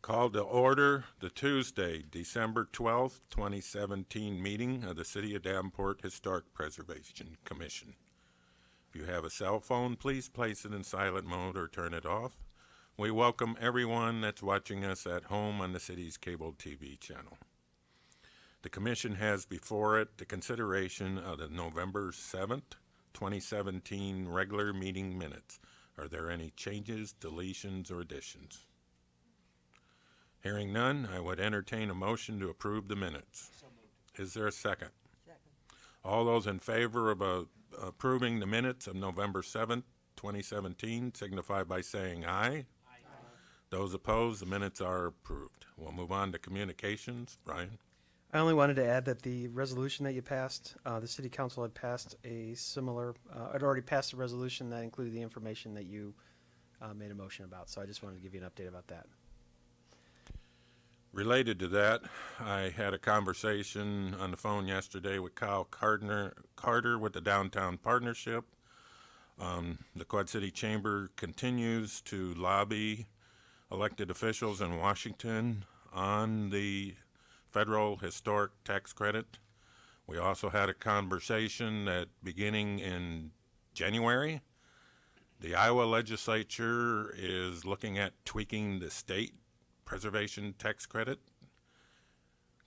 Call to order the Tuesday, December 12th, 2017 meeting of the City of Davenport Historic Preservation Commission. If you have a cell phone, please place it in silent mode or turn it off. We welcome everyone that's watching us at home on the city's cable TV channel. The Commission has before it the consideration of the November 7th, 2017 regular meeting minutes. Are there any changes, deletions, or additions? Hearing none, I would entertain a motion to approve the minutes. So moved. Is there a second? Second. All those in favor of approving the minutes of November 7th, 2017 signify by saying aye. Aye. Those opposed, the minutes are approved. We'll move on to communications. Brian? I only wanted to add that the resolution that you passed, the city council had passed a similar, had already passed a resolution that included the information that you made a motion about. So I just wanted to give you an update about that. Related to that, I had a conversation on the phone yesterday with Kyle Carter with the Downtown Partnership. The Quad City Chamber continues to lobby elected officials in Washington on the federal historic tax credit. We also had a conversation that beginning in January, the Iowa legislature is looking at tweaking the state preservation tax credit.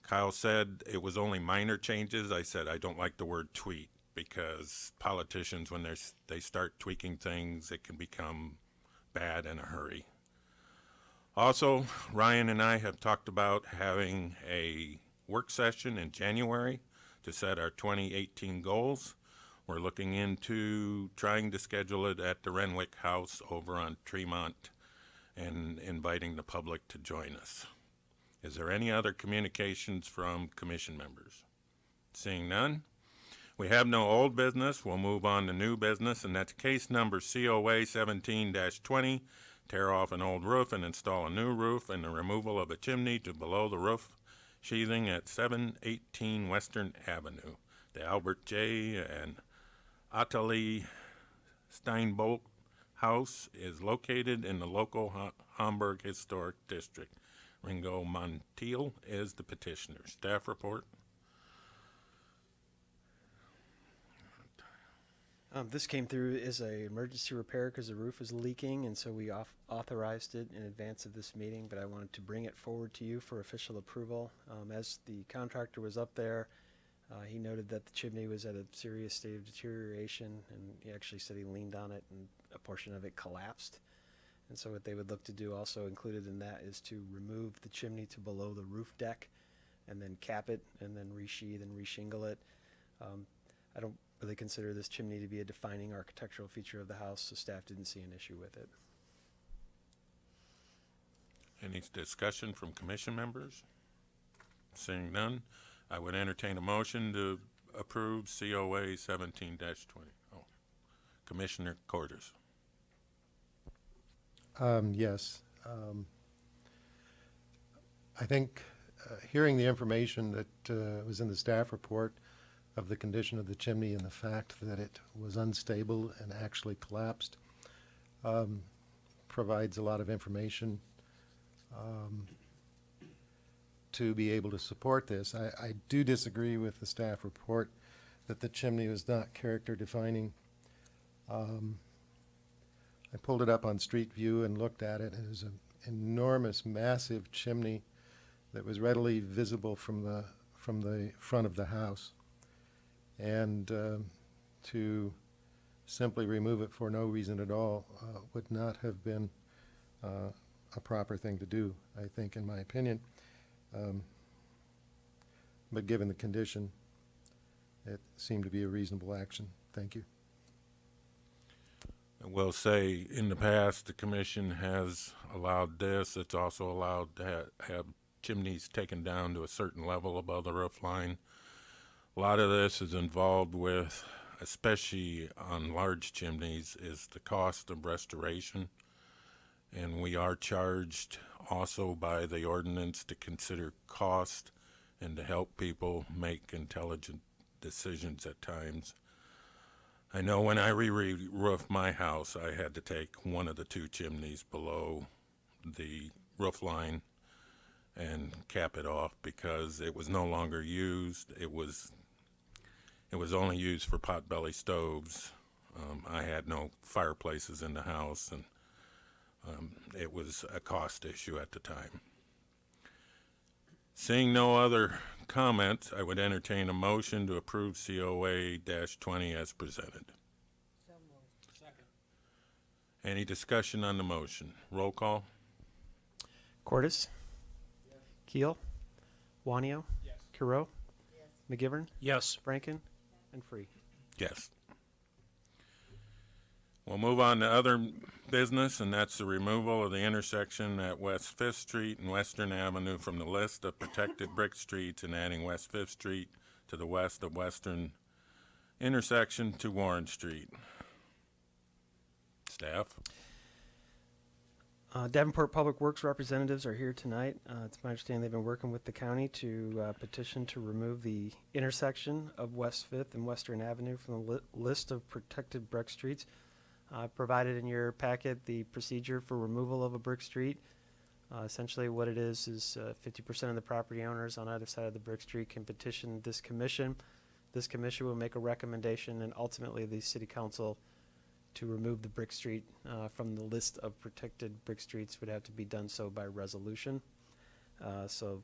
Kyle said it was only minor changes. I said I don't like the word tweak because politicians, when they start tweaking things, it can become bad in a hurry. Also, Ryan and I have talked about having a work session in January to set our 2018 goals. We're looking into trying to schedule it at the Renwick House over on Tremont and inviting the public to join us. Is there any other communications from commission members? Seeing none, we have no old business. We'll move on to new business, and that's case number COA 17-20, tear off an old roof and install a new roof, and the removal of a chimney to below the roof sheathing at 718 Western Avenue. The Albert J. and Atali Steinbolt House is located in the local Hamburg Historic District. Ringo Montiel is the petitioner. Staff report. This came through as an emergency repair because the roof is leaking, and so we authorized it in advance of this meeting, but I wanted to bring it forward to you for official approval. As the contractor was up there, he noted that the chimney was at a serious state of deterioration, and he actually said he leaned on it and a portion of it collapsed. And so what they would look to do, also included in that, is to remove the chimney to below the roof deck and then cap it and then resheathe and reshingle it. I don't really consider this chimney to be a defining architectural feature of the house, so staff didn't see an issue with it. Any discussion from commission members? Seeing none, I would entertain a motion to approve COA 17-20. Oh, Commissioner Quarters. Yes. I think hearing the information that was in the staff report of the condition of the chimney and the fact that it was unstable and actually collapsed provides a lot of information to be able to support this. I do disagree with the staff report that the chimney was not character defining. I pulled it up on Street View and looked at it. It was an enormous, massive chimney that was readily visible from the front of the house. And to simply remove it for no reason at all would not have been a proper thing to do, I think, in my opinion. But given the condition, it seemed to be a reasonable action. Thank you. I will say, in the past, the commission has allowed this. It's also allowed to have chimneys taken down to a certain level above the roof line. A lot of this is involved with, especially on large chimneys, is the cost of restoration. And we are charged also by the ordinance to consider cost and to help people make intelligent decisions at times. I know when I re-roofed my house, I had to take one of the two chimneys below the roof line and cap it off because it was no longer used. It was only used for potbelly stoves. I had no fireplaces in the house, and it was a cost issue at the time. Seeing no other comments, I would entertain a motion to approve COA-20 as presented. So moved. Second. Any discussion on the motion? Roll call? Cordis? Keel? Wanio? Yes. Curo? Yes. McGivern? Yes. Franken? And Free. Yes. We'll move on to other business, and that's the removal of the intersection at West Fifth Street and Western Avenue from the list of protected brick streets and adding West Fifth Street to the west of Western intersection to Warren Street. Staff? Davenport Public Works representatives are here tonight. It's my understanding they've been working with the county to petition to remove the intersection of West Fifth and Western Avenue from the list of protected brick streets. Provided in your packet the procedure for removal of a brick street. Essentially what it is 50% of the property owners on either side of the brick street can petition this commission. This commission will make a recommendation, and ultimately the city council to remove the brick street from the list of protected brick streets would have to be done so by resolution. So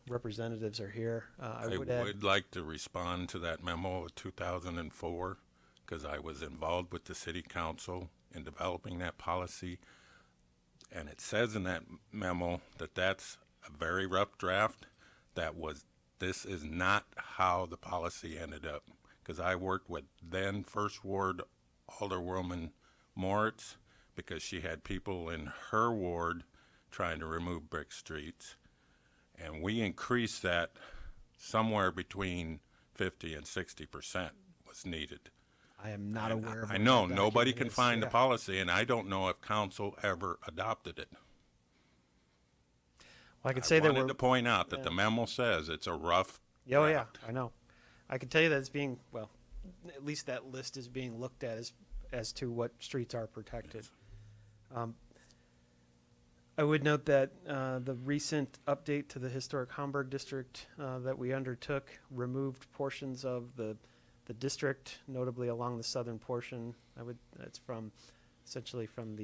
representatives are here. I would like to respond to that memo of 2004 because I was involved with the city council in developing that policy. And it says in that memo that that's a very rough draft. This is not how the policy ended up. Because I worked with then First Ward Alderwoman Moritz because she had people in her ward trying to remove brick streets. And we increased that somewhere between 50 and 60% was needed. I am not aware of I what know, that nobody document can is. find the Yeah. policy, and I don't know if council ever adopted it. Well, I could I say that wanted we're. to point out that yeah. the memo says it's a rough Oh, yeah, draft. I know. I can tell you that it's being, well, at least that list is being looked at as to what streets are protected. I would note that the recent update to the historic Hamburg district that we undertook removed portions of the district, notably along the southern portion. That's essentially from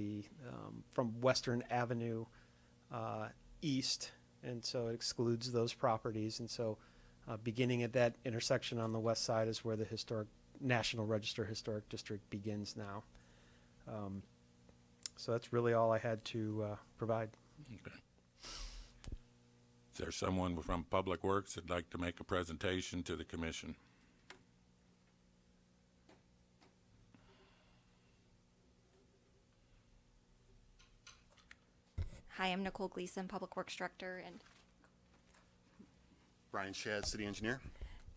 Western Avenue east, and so it excludes those properties. And so beginning at that intersection on the west side is where the National Register Historic District begins now. So that's really all I had to provide. Okay. Is there someone from Public Works that'd like to make a presentation to the commission? Hi, I'm Nicole Gleason, Public Works Director, Brian Shad, City Engineer.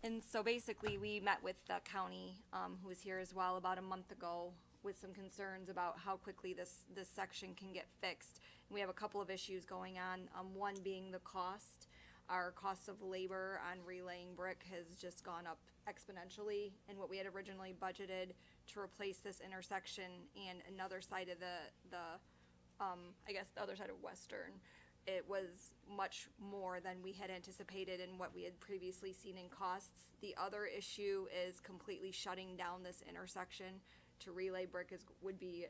and so basically we met with the county, who was here as well about a month ago with some concerns about how quickly this section can get fixed. And we have a couple of issues going on, one being the cost. Our cost of labor on relaying brick has just gone up exponentially, and what we had originally budgeted to replace this intersection and another side of the other side of Western, it was much more than we had anticipated and what we had previously seen in costs. The other issue is completely shutting down this intersection to relay brick would be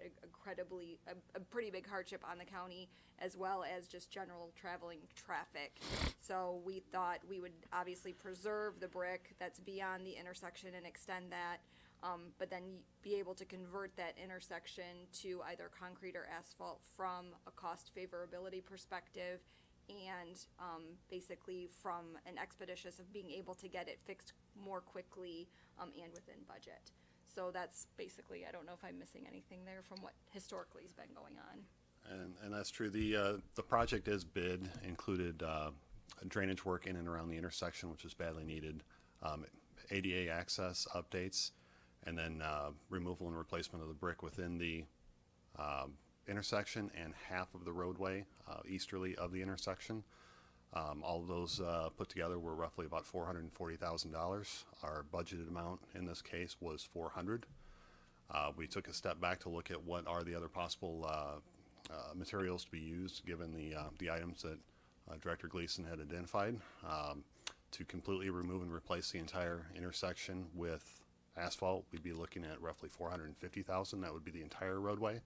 a pretty big hardship on the county, as well as just general traveling traffic. So we thought we would obviously preserve the brick that's beyond the intersection and extend that, but then be able to convert that intersection to either concrete or asphalt from a cost favorability perspective, and basically from an expeditious of being able to get it fixed more quickly and within budget. So that's basically, I don't know if I'm missing anything there from what historically has been going on. And that's true. The project is bid, included drainage work in and around the intersection, which is badly needed, ADA access updates, and then removal and replacement of the brick within the intersection and half of the roadway easterly of the intersection. All of those put together were roughly about $440,000. Our budgeted amount in this case was $400,000. We took a step back to look at what are the other possible materials to be used, given the items that Director Gleason had identified. To completely remove and replace the entire intersection with asphalt, we'd be looking at roughly $450,000. That would be the entire roadway.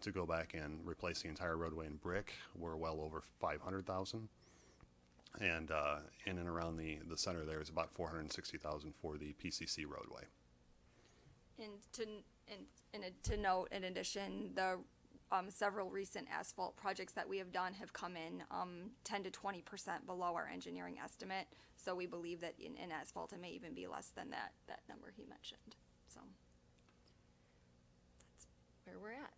To go back and replace the entire roadway in brick, we're well over $500,000. And in and around the center there is about $460,000 for the PCC roadway. And to note, in addition, the several recent asphalt projects that we have done have come in 10 to 20% below our engineering estimate. So we believe that in asphalt, it may even be less than that number he mentioned. So that's where we're at.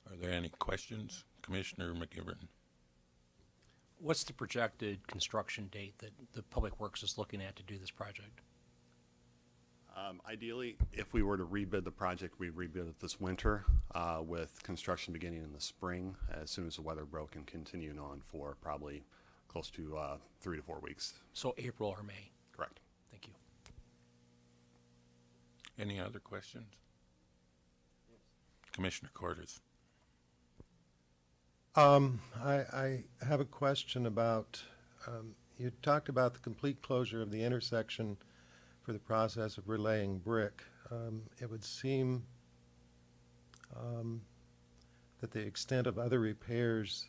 Are there any questions? Commissioner McGivern? What's the projected construction date that the Public Works is looking at to do this project? Ideally, if we were to rebid the project, we'd rebid it this winter with construction beginning in the spring as soon as the weather broke and continuing on for probably close to 3 to 4 weeks. So April or May? Correct. Thank you. Any other questions? Commissioner Cordes? I have a question about, you talked about the complete closure of the intersection for the process of relaying brick. It would seem that the extent of other repairs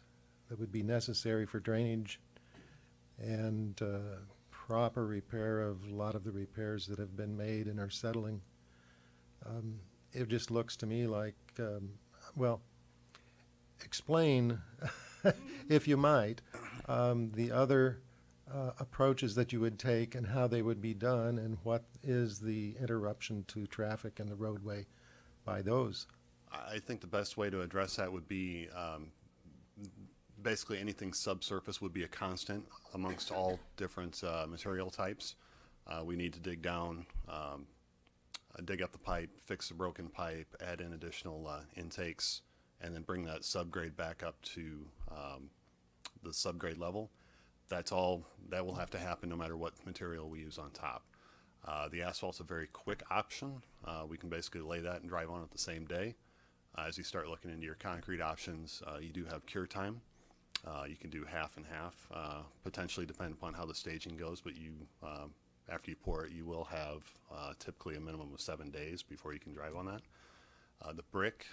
that would be necessary for drainage and proper repair of a lot of the repairs that have been made and are settling, it just looks to me like, well, explain, if you might, the other approaches that you would take and how they would be done, and what is the interruption to traffic in the roadway by those. I think the best way to address that would be basically anything subsurface would be a constant amongst all different material types. We need to dig down, dig up the pipe, fix the broken pipe, add in additional intakes, and then bring that subgrade back up to the subgrade level. That's all, that will have to happen no matter what material we use on top. The asphalt's a very quick option. We can basically lay that and drive on it the same day. As you start looking into your concrete options, you do have cure time. You can do half and half, potentially depending upon how the staging goes, but you, after you pour it, you will have typically a minimum of 7 days before you can drive on that. The brick,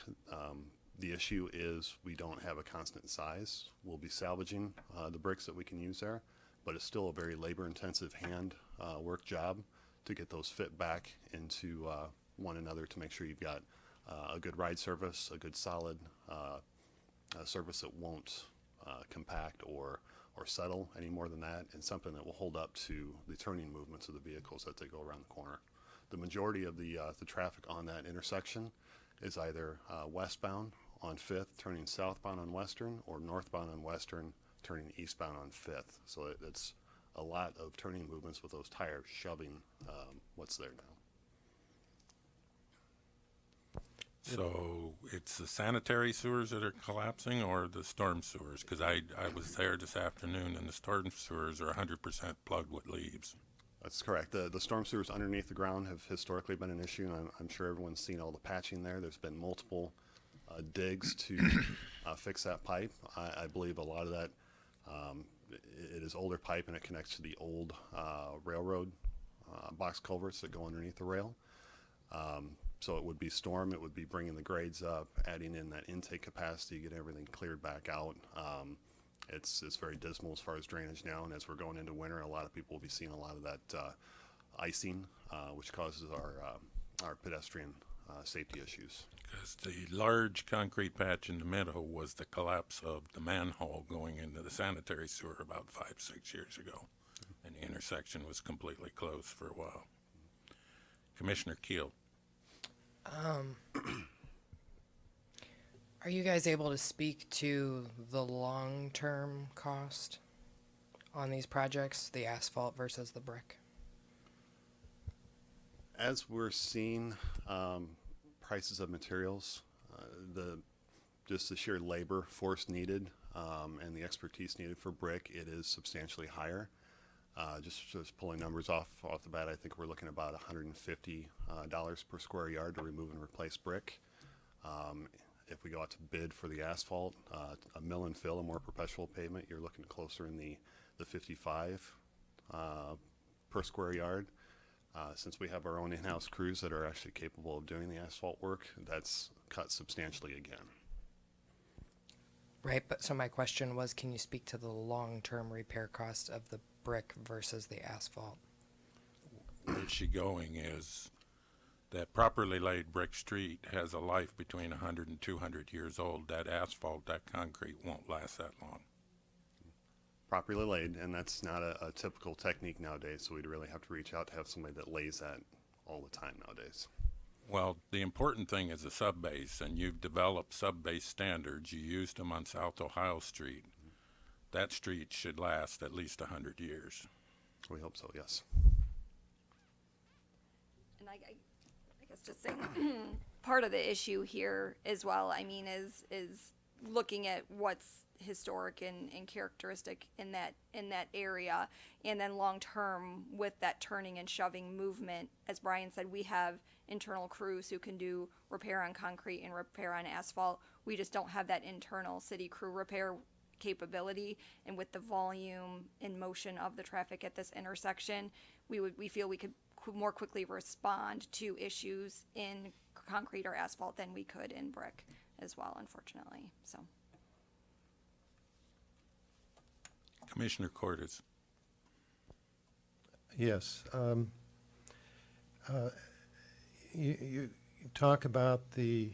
the issue is we don't have a constant size. We'll be salvaging the bricks that we can use there, but it's still a very labor-intensive hand work job to get those fit back into one another to make sure you've got a good ride surface, a good solid surface that won't compact or settle any more than that, and something that will hold up to the turning movements of the vehicles as they go around the corner. The majority of the traffic on that intersection is either westbound on 5th, turning southbound on Western, or northbound on Western, turning eastbound on 5th. So it's a lot of turning movements with those tires shoving what's there now. So it's the sanitary sewers that are collapsing or the storm sewers? Because I was there this afternoon and the storm sewers are 100% plugged with leaves. That's correct. The storm sewers underneath the ground have historically been an issue, and I'm sure everyone's seen all the patching there. There's been multiple digs to fix that pipe. I believe a lot of that, it is older pipe and it connects to the old railroad box culverts that go underneath the rail. So it would be storm, it would be bringing the grades up, adding in that intake capacity, get everything cleared back out. It's very dismal as far as drainage now, and as we're going into winter, a lot of people will be seeing a lot of that icing, which causes our pedestrian safety issues. Because the large concrete patch in the middle was the collapse of the manhole going into the sanitary sewer about 5-6 years ago. And the intersection was completely closed for a while. Commissioner Keel. Are you guys able to speak to the long-term cost on these projects, the asphalt versus the brick? As we're seeing prices of materials, just the sheer labor force needed and the expertise needed for brick, it is substantially higher. Just pulling numbers off the bat, I think we're looking at about $150 per square yard to remove and replace brick. If we go out to bid for the asphalt, a mill and fill, a more perpetual pavement, you're looking closer in the 55 per square yard. Since we have our own in-house crews that are actually capable of doing the asphalt work, that's cut substantially again. Right, but so my question was, can you speak to the long-term repair cost of the brick versus the asphalt? Where she's going is that properly laid brick street has a life between 100 and 200 years old. That asphalt, that concrete won't last that long. Properly laid, and that's not a typical technique nowadays, so we'd really have to reach out to have somebody that lays that all the time nowadays. Well, the important thing is a sub-base, and you've developed sub-base standards. You used them on South Ohio Street. That street should last at least 100 years. We hope so, yes. And I guess just saying, part of the issue here as well, I mean, is looking at what's historic and characteristic in that area, and then long term with that turning and shoving movement. As Brian said, we have internal crews who can do repair on concrete and repair on asphalt. We just don't have that internal city crew repair capability, and with the volume and motion of the traffic at this intersection, we feel we could more quickly respond to issues in concrete or asphalt than we could in brick as well, unfortunately. So Commissioner Cordes. Yes. You talk about the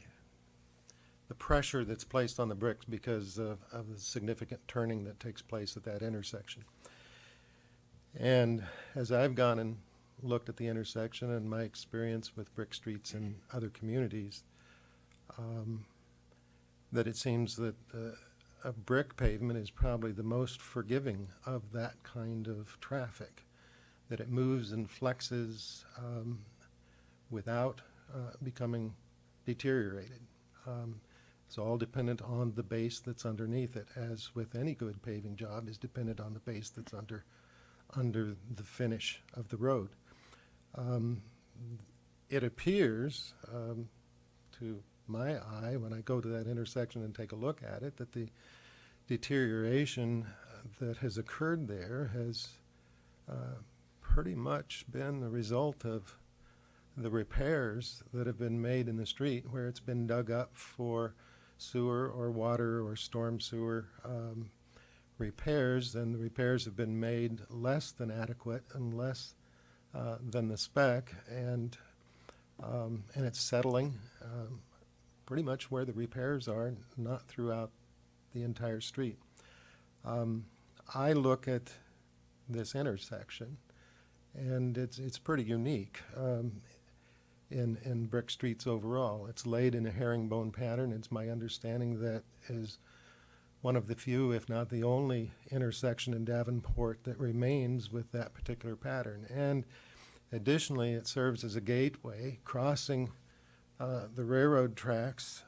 pressure that's placed on the bricks because of the significant turning that takes place at that intersection. And as I've gone and looked at the intersection and my experience with brick streets in other communities, that it seems that a brick pavement is probably the most forgiving of that kind of traffic, that it moves and flexes without becoming deteriorated. It's all dependent on the base that's underneath it, as with any good paving job is dependent on the base that's under the finish of the road. It appears to my eye, when I go to that intersection and take a look at it, that the deterioration that has occurred there has pretty much been the result of the repairs that have been made in the street, where it's been dug up for sewer or water or storm sewer repairs, and the repairs have been made less than adequate and less than the spec, and it's settling pretty much where the repairs are, not throughout the entire street. I look at this intersection, and it's pretty unique in brick streets overall. It's laid in a herringbone pattern. It's my understanding that is one of the few, if not the only, intersection in Davenport that remains with that particular pattern. And additionally, it serves as a gateway crossing the railroad tracks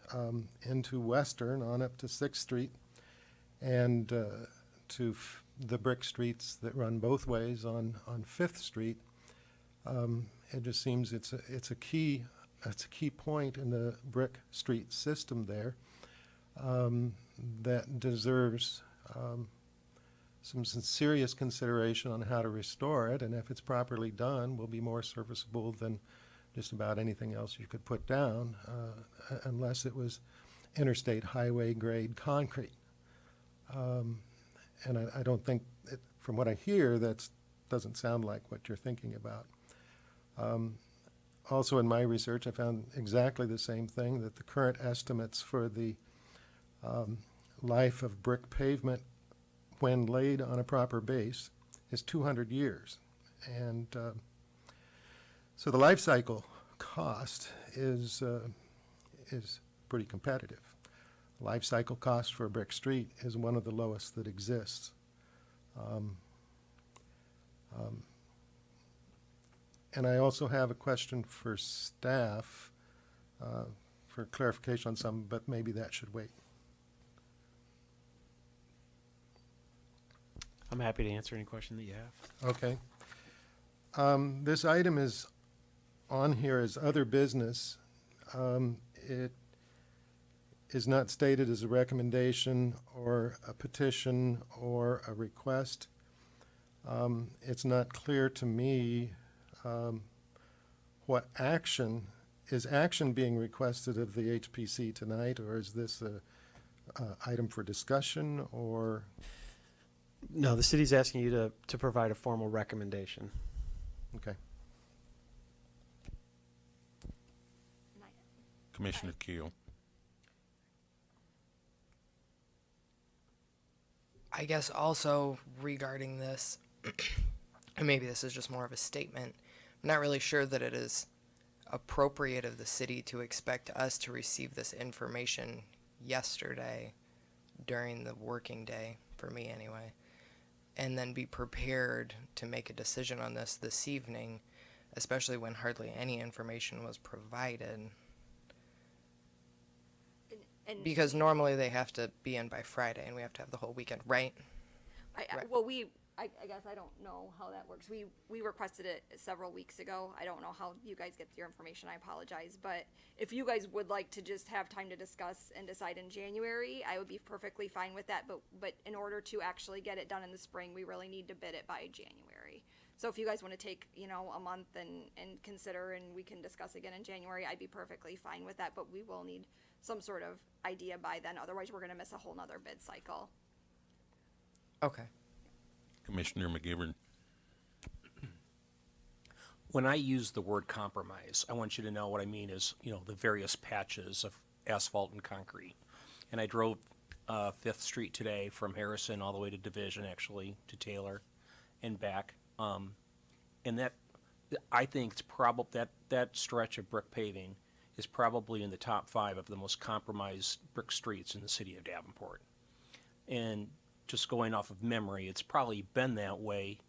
into Western on up to 6th Street and to the brick streets that run both ways on 5th Street. It just seems it's a key point in the brick street system there that deserves some serious consideration on how to restore it, and if it's properly done, will be more serviceable than just about anything else you could put down, unless it was interstate highway grade concrete. And I don't think, from what I hear, that doesn't sound like what you're thinking about. Also in my research, I found exactly the same thing, that the current estimates for the life of brick pavement when laid on a proper base is 200 years. And so the life cycle cost is pretty competitive. Life cycle cost for a brick street is one of the lowest that exists. And I also have a question for staff for clarification on some, but maybe that should wait. I'm happy to answer any question that you have. Okay. This item is on here as other business. is not stated as a recommendation or a petition or a request, it's not clear to me what action, is action being requested of the HPC tonight, or is this a item for discussion, or? No, the city's asking you to provide a formal recommendation. Okay. Commissioner Keel. I guess also regarding this, and maybe this is just more of a statement, I'm not really sure that it is appropriate of the city to expect us to receive this information yesterday during the working day, for me anyway, and then be prepared to make a decision on this evening, especially when hardly any information was provided. And Because normally they have to be in by Friday, and we have to have the whole weekend, right? Right. well, I guess I don't know how that works. We requested it several weeks ago. I don't know how you guys get your information. I apologize. But if you guys would like to just have time to discuss and decide in January, I would be perfectly fine with that. But in order to actually get it done in the spring, we really need to bid it by January. So if you guys want to take, a month and consider, and we can discuss again in January, I'd be perfectly fine with that. But we will need some sort of idea by then. Otherwise, we're going to miss a whole nother bid cycle. Okay. Commissioner McGivern. When I use the word compromise, I want you to know what I mean is, the various patches of asphalt and concrete. And I drove 5th Street today from Harrison all the way to Division, actually, to Taylor and back. And that, I think it's probably, that stretch of brick paving is probably in the top 5 of the most compromised brick streets in the city of Davenport. And just going off of memory, it's probably been that way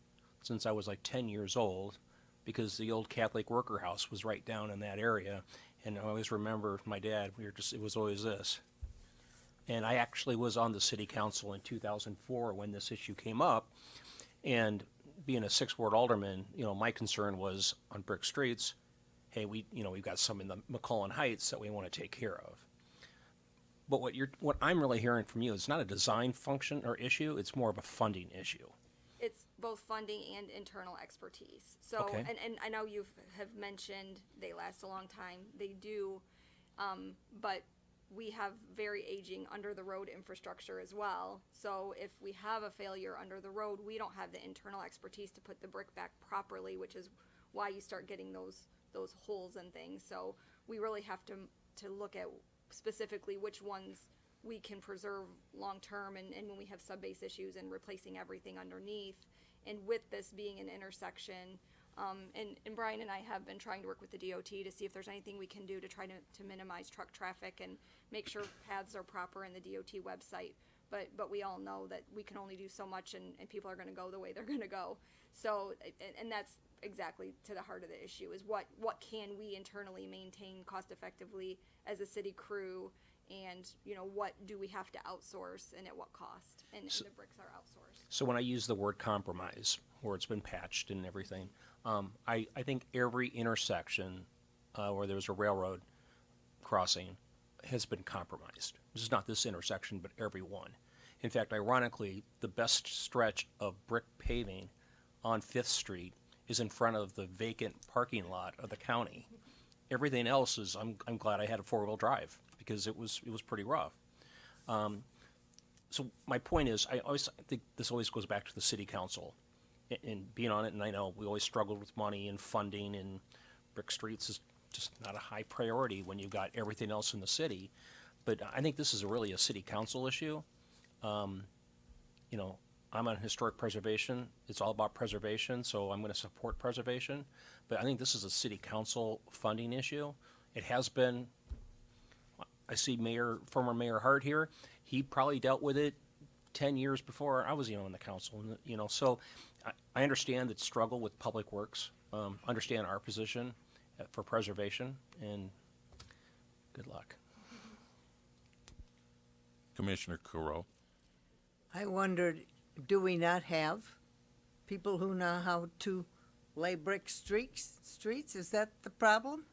since I was like 10 years old, because the old Catholic worker house was right down in that area. And I always remember my dad, it was always this. And I actually was on the city council in 2004 when this issue came up. And being a 6th Ward alderman, my concern was on brick streets, hey, we've got some in the McCullen Heights that we want to take care of. But what I'm really hearing from you is not a design function or issue, it's more of a funding issue. It's both funding and internal expertise. So, Okay. and I know you have mentioned they last a long time. They do, but we have very aging under the road infrastructure as well. So if we have a failure under the road, we don't have the internal expertise to put the brick back properly, which is why you start getting those holes and things. So we really have to look at specifically which ones we can preserve long-term, and when we have sub-base issues and replacing everything underneath. And with this being an intersection, and Brian and I have been trying to work with the DOT to see if there's anything we can do to try to minimize truck traffic and make sure paths are proper in the DOT website. But we all know that we can only do so much, and people are gonna go the way they're gonna go. So, and that's exactly to the heart of the issue, is what can we internally maintain cost effectively as a city crew, and what do we have to outsource and at what cost, and the bricks are outsourced. So when I use the word compromise, where it's been patched and everything, I think every intersection where there's a railroad crossing has been compromised. This is not this intersection, but every one. In fact, ironically, the best stretch of brick paving on 5th Street is in front of the vacant parking lot of the county. Everything else is, I'm glad I had a 4-wheel drive, because it was pretty rough. So my point is, I think this always goes back to the city council and being on it, and I know we always struggled with money and funding, and brick streets is just not a high priority when you've got everything else in the city. But I think this is really a city council issue. I'm on historic preservation. It's all about preservation, so I'm going to support preservation. But I think this is a city council funding issue. It has been. I see former Mayor Hart here. He probably dealt with it 10 years before I was, in the council. So I understand the struggle with public works. Understand our position for preservation, and good luck. Commissioner Kuro. I wondered, do we not have people who know how to lay brick streets? Is that the problem?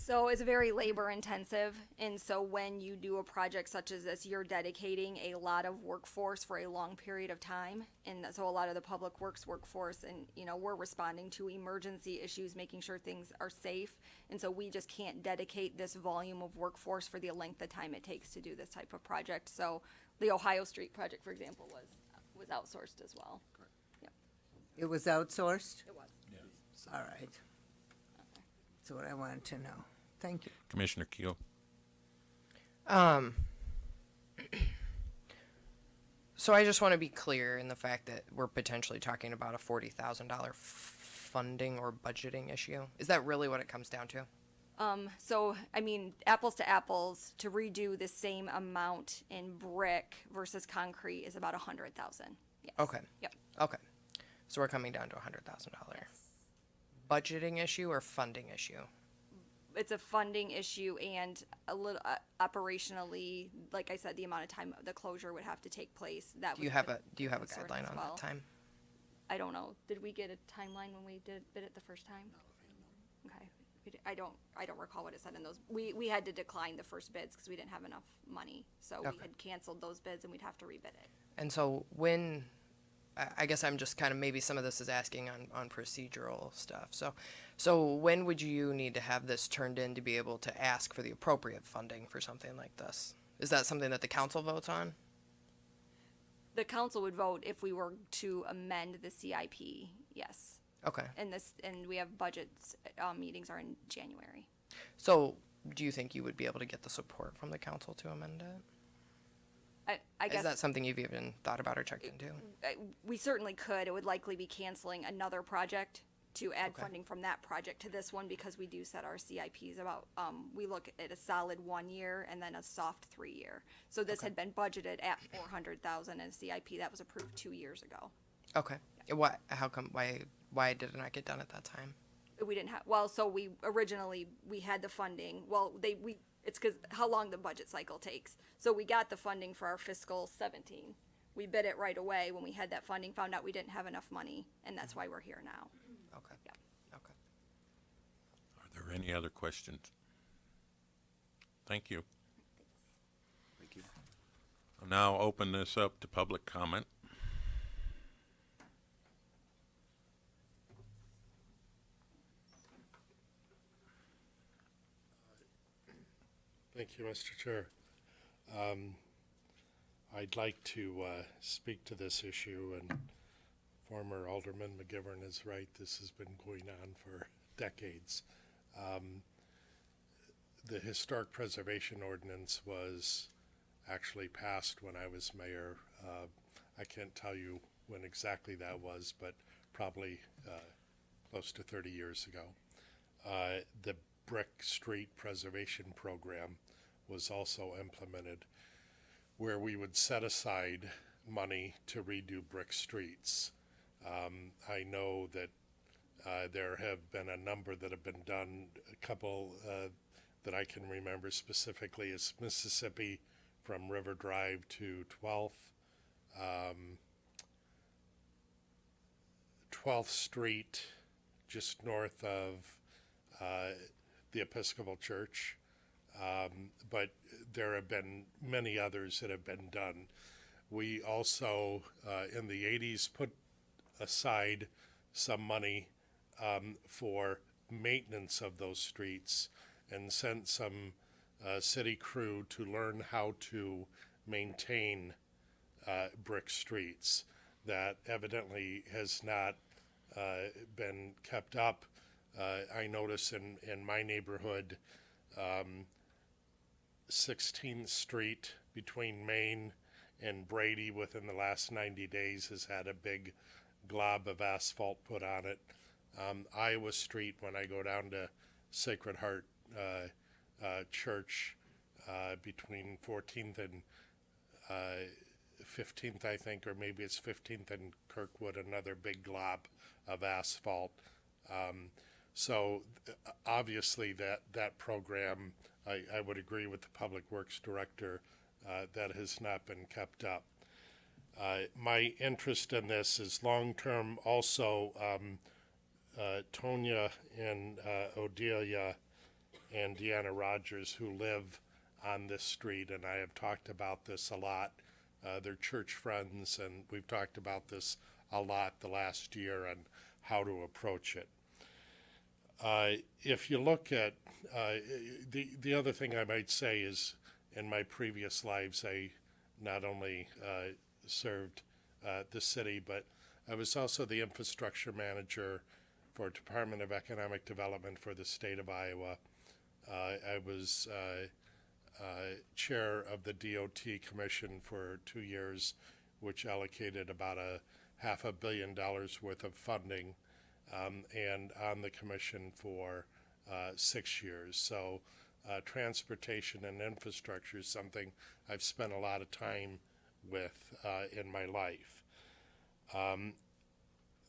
So it's very labor intensive, and so when you do a project such as this, you're dedicating a lot of workforce for a long period of time. And so a lot of the public works workforce, and we're responding to emergency issues, making sure things are safe. And so we just can't dedicate this volume of workforce for the length of time it takes to do this type of project. So the Ohio Street project, for example, was outsourced as well. Yep, It was outsourced? it was. All right. That's what I wanted to know. Thank you. Commissioner Keel. So I just want to be clear in the fact that we're potentially talking about a $40,000 funding or budgeting issue. Is that really what it comes down to? So, I mean, apples to apples, to redo the same amount in brick versus concrete is about 100,000. Yes. Okay. Yep. Okay. So we're coming down to $100,000. Budgeting issue or funding issue? It's a funding issue and a little operationally, like I said, the amount of time the closure would have to take place. That Do you was have the a concern guideline as on well. that time? I don't know. Did we get a timeline when we did it the first time? Okay. I don't recall what it said in those. We had to decline the first bids because we didn't have enough money. So we Okay. had canceled those bids and we'd have to rebid it. And so when, I guess I'm just kind of, maybe some of this is asking on procedural stuff. So when would you need to have this turned in to be able to ask for the appropriate funding for something like this? Is that something that the council votes on? The council would vote if we were to amend the CIP, yes. Okay. And we have budgets, meetings are in January. So do you think you would be able to get the support from the council to amend it? I Is guess that something you've even thought about or checked into? we certainly could. It would likely be canceling another project to add Okay. funding from that project to this one because we do set our CIPs about, we look at a solid 1 year and then a soft 3 year. So this had been budgeted at 400,000 in CIP that was approved 2 years ago. Okay. What, how come, why did it not get done at that time? We didn't have, well, so we originally, we had the funding, well, it's because how long the budget cycle takes. So we got the funding for our fiscal 17. We bid it right away when we had that funding, found out we didn't have enough money, and that's why we're here now. Okay. Yep. Okay. Are there any other questions? Thank you. Thank you. I'll now open this up to public comment. Thank you, Mr. Chair. I'd like to speak to this issue, and former Alderman McGivern is right. This has been going on for decades. The Historic Preservation Ordinance was actually passed when I was mayor. I can't tell you when exactly that was, but probably close to 30 years ago. The Brick Street Preservation Program was also implemented, where we would set aside money to redo brick streets. I know that there have been a number that have been done. A couple that I can remember specifically is Mississippi from River Drive to 12th. 12th Street, just north of the Episcopal Church. But there have been many others that have been done. We also, in the 80s, put aside some money for maintenance of those streets and sent some city crew to learn how to maintain brick streets. That evidently has not been kept up. I notice in my neighborhood, 16th Street between Main and Brady within the last 90 days has had a big glob of asphalt put on it. Iowa Street, when I go down to Sacred Heart Church between 14th and 15th, I think, or maybe it's 15th and Kirkwood, another big glob of asphalt. So obviously that program, I would agree with the Public Works Director, that has not been kept up. My interest in this is long-term also. Tonya and Odelia and Deanna Rogers, who live on this street, and I have talked about this a lot. They're church friends, and we've talked about this a lot the last year and how to approach it. If you look at the other thing I might say is, in my previous lives, I not only served the city, but I was also the infrastructure manager for Department of Economic Development for the state of Iowa. I was chair of the DOT Commission for 2 years, which allocated about $500 million worth of funding, and on the commission for 6 years. So transportation and infrastructure is something I've spent a lot of time with in my life.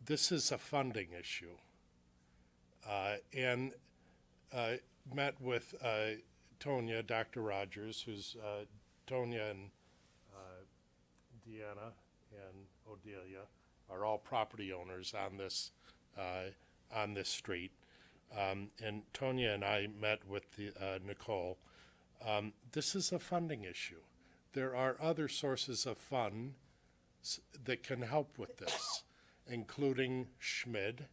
This is a funding issue, and met with Tonya, Dr. Rogers, who's Tonya and Deanna and Odelia are all property owners on this street. And Tonya and I met with Nicole. This is a funding issue. There are other sources of funds that can help with this, including Schmid.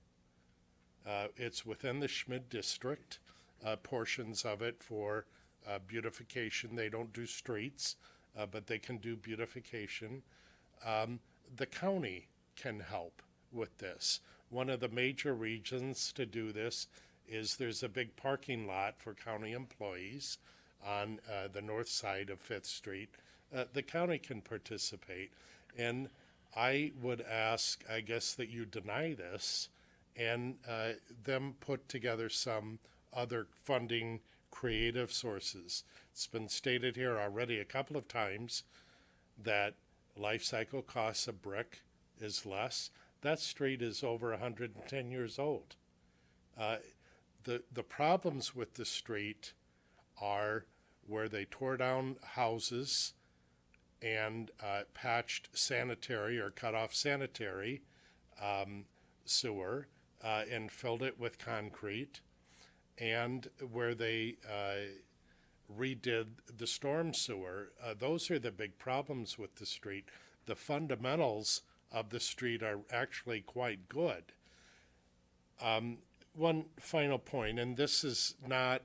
It's within the Schmid district, portions of it for beautification. They don't do streets, but they can do beautification. The county can help with this. One of the major reasons to do this is there's a big parking lot for county employees on the north side of 5th Street. The county can participate. And I would ask, I guess, that you deny this and them put together some other funding creative sources. It's been stated here already a couple of times that life cycle costs a brick is less. That street is over 110 years old. The problems with the street are where they tore down houses and patched sanitary or cut off sanitary sewer and filled it with concrete, and where they redid the storm sewer. Those are the big problems with the street. The fundamentals of the street are actually quite good. One final point, and this is not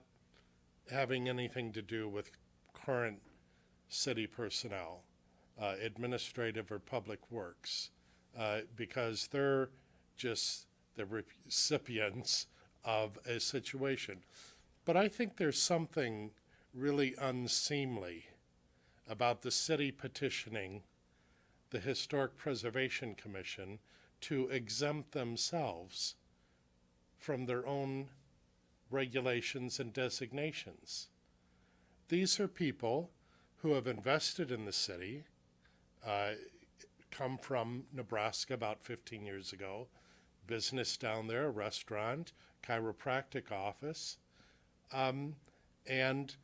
having anything to do with current city personnel, administrative or public works, because they're just the recipients of a situation. But I think there's something really unseemly about the city petitioning the Historic Preservation Commission to exempt themselves from their own regulations and designations. These are people who have invested in the city, come from Nebraska about 15 years ago, business down there, a restaurant, chiropractic office, and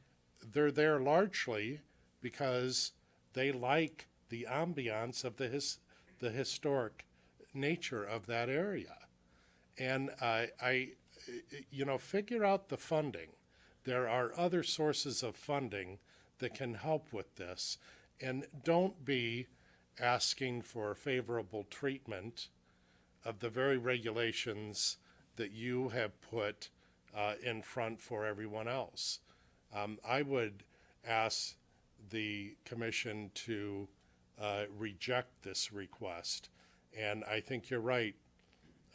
they're there largely because they like the ambiance of the historic nature of that area. And I figure out the funding. There are other sources of funding that can help with this. And don't be asking for favorable treatment of the very regulations that you have put in front for everyone else. I would ask the commission to reject this request. And I think you're right,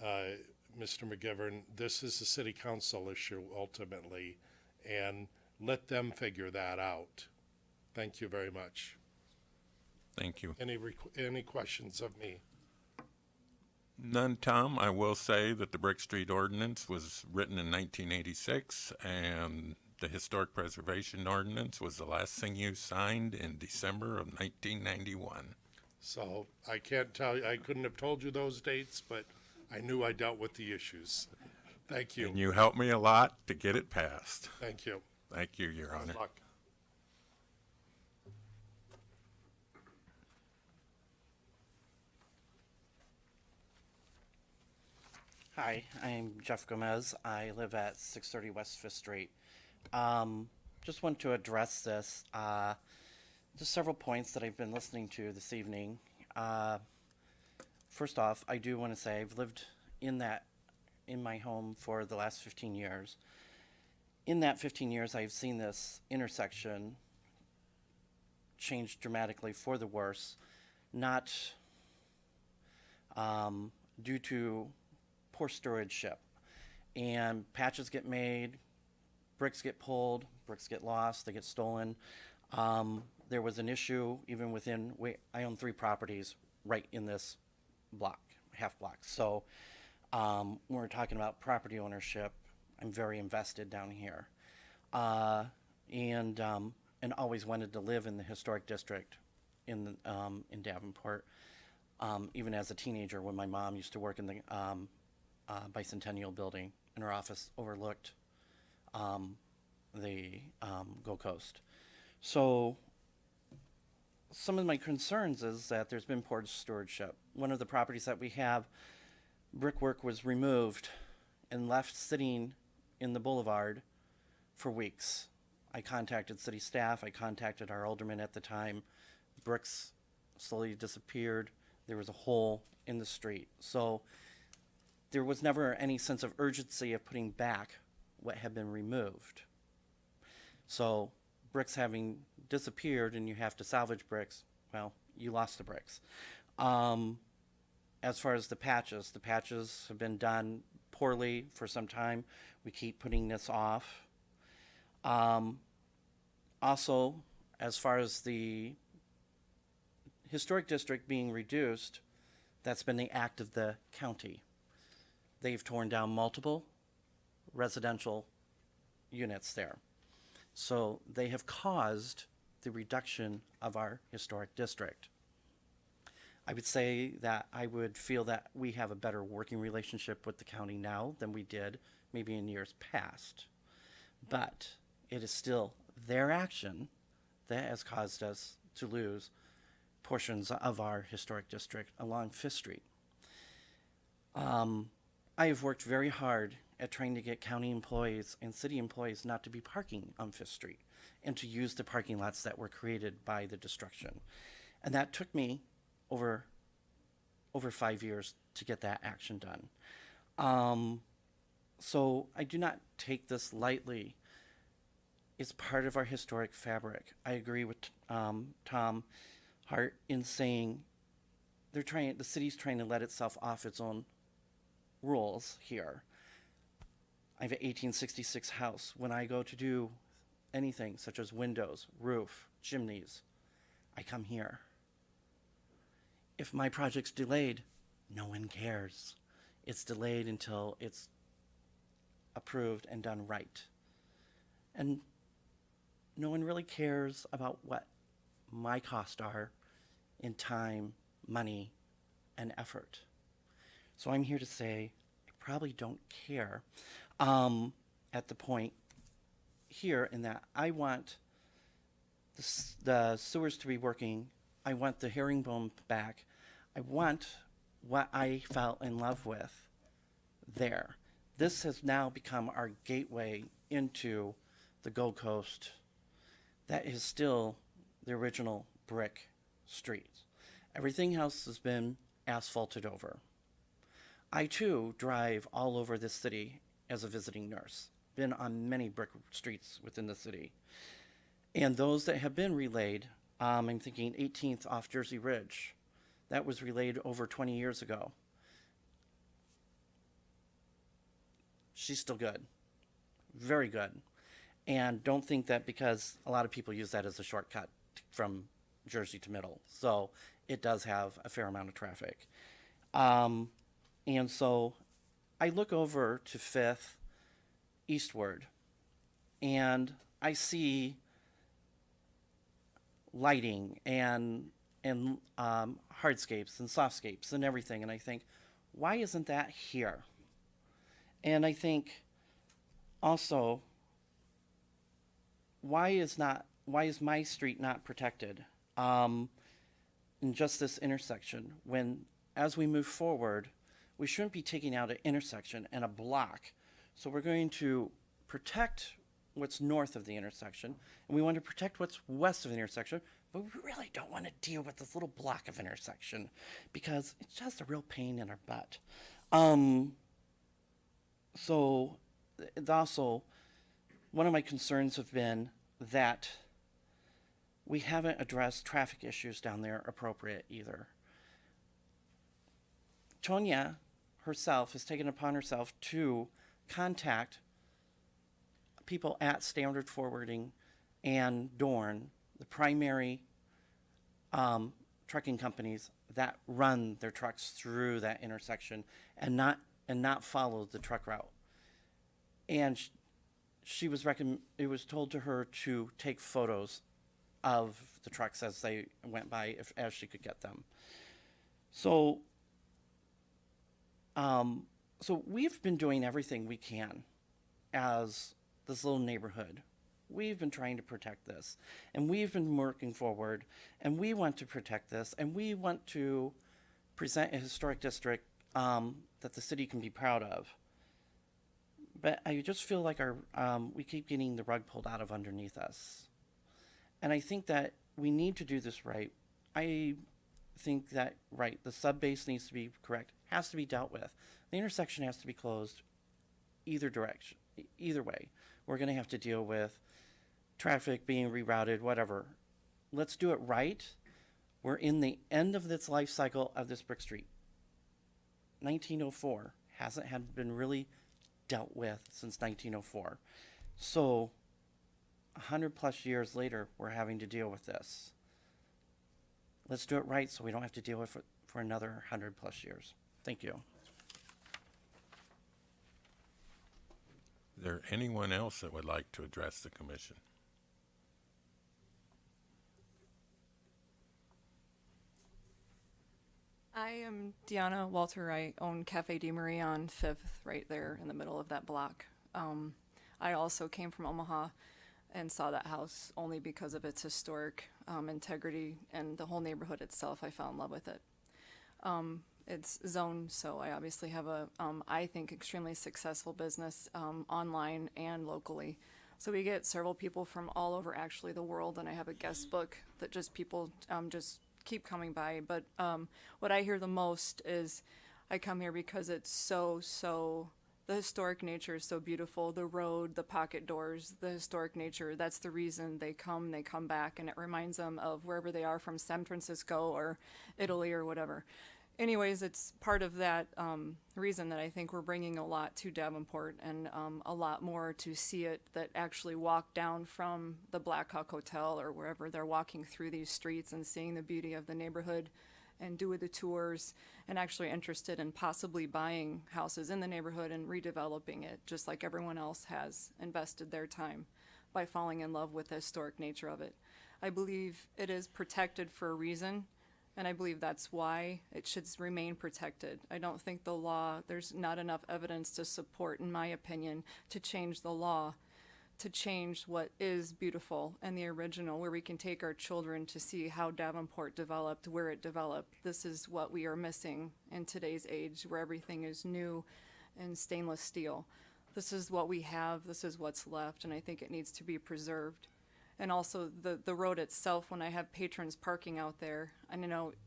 Mr. McGivern, this is a city council issue ultimately, and let them figure that out. Thank you very much. Thank you. Any questions of me? None, Tom. I will say that the Brick Street Ordinance was written in 1986, and the Historic Preservation Ordinance was the last thing you signed in December of 1991. So I can't tell you, I couldn't have told you those dates, but I knew I dealt with the issues. Thank you. And you helped me a lot to get it passed. Thank you. Thank you, Your Honor. Good luck. Hi, I'm Jeff Gomez. I live at 630 West 5th Street. Just want to address this. Just several points that I've been listening to this evening. First off, I do want to say I've lived in my home for the last 15 years. In that 15 years, I've seen this intersection change dramatically for the worse, not due to poor stewardship. And patches get made, bricks get pulled, bricks get lost, they get stolen. There was an issue even I own 3 properties right in this block, half block. So when we're talking about property ownership, I'm very invested down here. And always wanted to live in the historic district in Davenport, even as a teenager when my mom used to work in the Bicentennial building, and her office overlooked the Gold Coast. So some of my concerns is that there's been poor stewardship. One of the properties that we have, brickwork was removed and left sitting in the boulevard for weeks. I contacted city staff, I contacted our alderman at the time. Bricks slowly disappeared. There was a hole in the street. So there was never any sense of urgency of putting back what had been removed. So bricks having disappeared and you have to salvage bricks, well, you lost the bricks. As far as the patches have been done poorly for some time. We keep putting this off. Also, as far as the historic district being reduced, that's been the act of the county. They've torn down multiple residential units there. So they have caused the reduction of our historic district. I would say that I would feel that we have a better working relationship with the county now than we did maybe in years past. But it is still their action that has caused us to lose portions of our historic district along 5th Street. I have worked very hard at trying to get county employees and city employees not to be parking on 5th Street and to use the parking lots that were created by the destruction. And that took me over 5 years to get that action done. So I do not take this lightly. It's part of our historic fabric. I agree with Tom Hart in saying the city's trying to let itself off its own rules here. I have an 1866 house. When I go to do anything such as windows, roof, chimneys, I come here. If my project's delayed, no one cares. It's delayed until it's approved and done right. And no one really cares about what my costs are in time, money, and effort. So I'm here to say I probably don't care at the point here in that I want the sewers to be working. I want the herringbone back. I want what I fell in love with there. This has now become our gateway into the Gold Coast. That is still the original brick street. Everything else has been asphalted over. I too drive all over this city as a visiting nurse. Been on many brick streets within the city. And those that have been relayed, I'm thinking 18th off Jersey Ridge. That was relayed over 20 years ago. She's still good. Very good. And don't think that because a lot of people use that as a shortcut from Jersey to Middle. So it does have a fair amount of traffic. And so I look over to 5th eastward and I see lighting and hardscapes and softscapes and everything. And I think, why isn't that here? And I think also, why is my street not protected in just this intersection when, as we move forward, we shouldn't be taking out an intersection and a block. So we're going to protect what's north of the intersection, and we want to protect what's west of the intersection, but we really don't want to deal with this little block of intersection because it's just a real pain in our butt. So it's also, one of my concerns have been that we haven't addressed traffic issues down there appropriate either. Tonya herself has taken upon herself to contact people at Standard Forwarding and Dorn, the primary trucking companies that run their trucks through that intersection and not follow the truck route. And she was it was told to her to take photos of the trucks as they went by, as she could get them. So, so we've been doing everything we can as this little neighborhood. We've been trying to protect this, and we've been working forward, and we want to protect this, and we want to present a historic district that the city can be proud of. But I just feel like we keep getting the rug pulled out of underneath us. And I think that we need to do this right. I think that, right, the sub-base needs to be correct, has to be dealt with. The intersection has to be closed either direction, either way. We're going to have to deal with traffic being rerouted, whatever. Let's do it right. We're in the end of this life cycle of this brick street. 1904 hasn't been really dealt with since 1904. So 100 plus years later, we're having to deal with this. Let's do it right so we don't have to deal with it for another 100 plus years. Thank you. Is there anyone else that would like to address the commission? I am Deanna Walter. I own Cafe de Marie on 5th, right there in the middle of that block. I also came from Omaha and saw that house only because of its historic integrity, and the whole neighborhood itself. I fell in love with it. It's zoned, so I obviously have a, I think, extremely successful business online and locally. So we get several people from all over, actually, the world, and I have a guest book that just people just keep coming by. But what I hear the most is I come here because it's so the historic nature is so beautiful. The road, the pocket doors, the historic nature, that's the reason they come back, and it reminds them of wherever they are from, San Francisco or Italy or whatever. Anyways, it's part of that reason that I think we're bringing a lot to Davenport, and a lot more to see it that actually walk down from the Black Hawk Hotel or wherever they're walking through these streets and seeing the beauty of the neighborhood and do the tours, and actually interested in possibly buying houses in the neighborhood and redeveloping it, just like everyone else has invested their time by falling in love with the historic nature of it. I believe it is protected for a reason, and I believe that's why it should remain protected. I don't think the law, there's not enough evidence to support, in my opinion, to change the law, to change what is beautiful and the original, where we can take our children to see how Davenport developed, where it developed. This is what we are missing in today's age, where everything is new and stainless steel. This is what we have, this is what's left, and I think it needs to be preserved. And also the road itself, when I have patrons parking out there,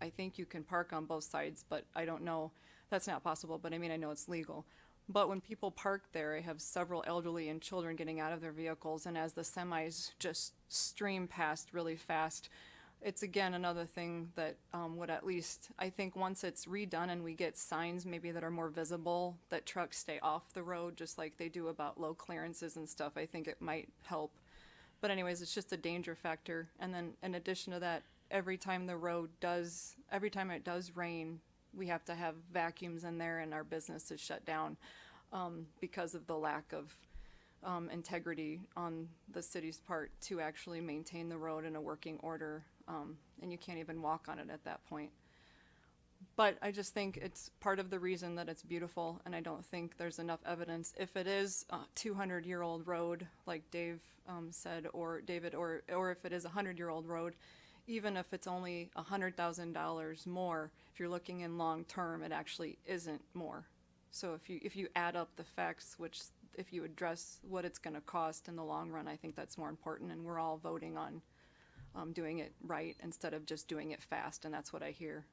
I think you can park on both sides, but I don't know, that's not possible, but I know it's legal. But when people park there, I have several elderly and children getting out of their vehicles, and as the semis just stream past really fast, it's again another thing that would, at least, I think once it's redone and we get signs maybe that are more visible, that trucks stay off the road, just like they do about low clearances and stuff, I think it might help. But anyways, it's just a danger factor. And then in addition to that, every time it does rain, we have to have vacuums in there, and our business is shut down because of the lack of integrity on the city's part to actually maintain the road in a working order. And you can't even walk on it at that point. But I just think it's part of the reason that it's beautiful, and I don't think there's enough evidence. If it is a 200-year-old road, like Dave said, or David, or if it is a 100-year-old road, even if it's only $100,000 more, if you're looking in long term, it actually isn't more. So if you add up the facts, which if you address what it's gonna cost in the long run, I think that's more important, and we're all voting on, doing it right instead of just doing it fast, and that's what I hear,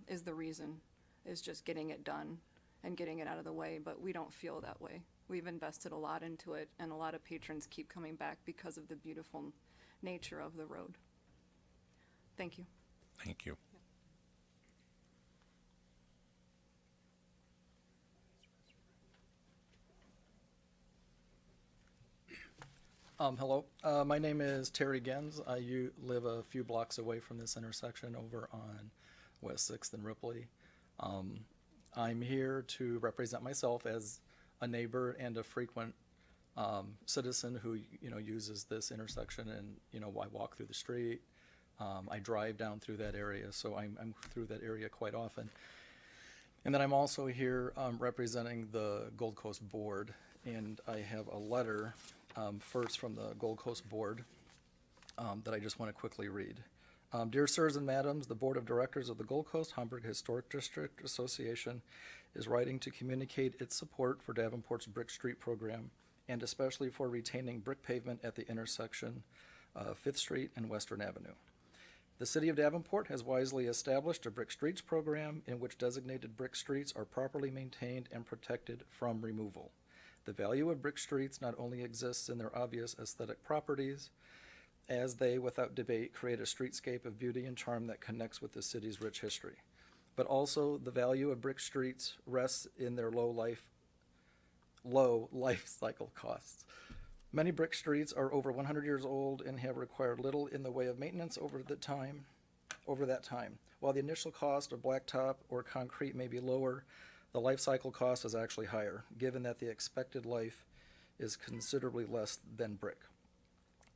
is the reason, is just getting it done and getting it out of the way, but we don't feel that way. We've invested a lot into it, and a lot of patrons keep coming back because of the beautiful nature of the road. Thank you. Thank you. Hello, my name is Terry Gens. Live a few blocks away from this intersection over on West 6th and Ripley. I'm here to represent myself as a neighbor and a frequent citizen who, uses this intersection, and, I walk through the street. I drive down through that area, so I'm through that area quite often. And then I'm also here representing the Gold Coast Board, and I have a letter first from the Gold Coast Board that I just want to quickly read. Dear sirs and madams, the Board of Directors of the Gold Coast Hamburg Historic District Association is writing to communicate its support for Davenport's Brick Street program, and especially for retaining brick pavement at the intersection of 5th Street and Western Avenue. The City of Davenport has wisely established a Brick Streets program in which designated brick streets are properly maintained and protected from removal. The value of brick streets not only exists in their obvious aesthetic properties, as they, without debate, create a streetscape of beauty and charm that connects with the city's rich history, but also the value of brick streets rests in their low life cycle costs. Many brick streets are over 100 years old and have required little in the way of maintenance over that time. While the initial cost of blacktop or concrete may be lower, the life cycle cost is actually higher, given that the expected life is considerably less than brick.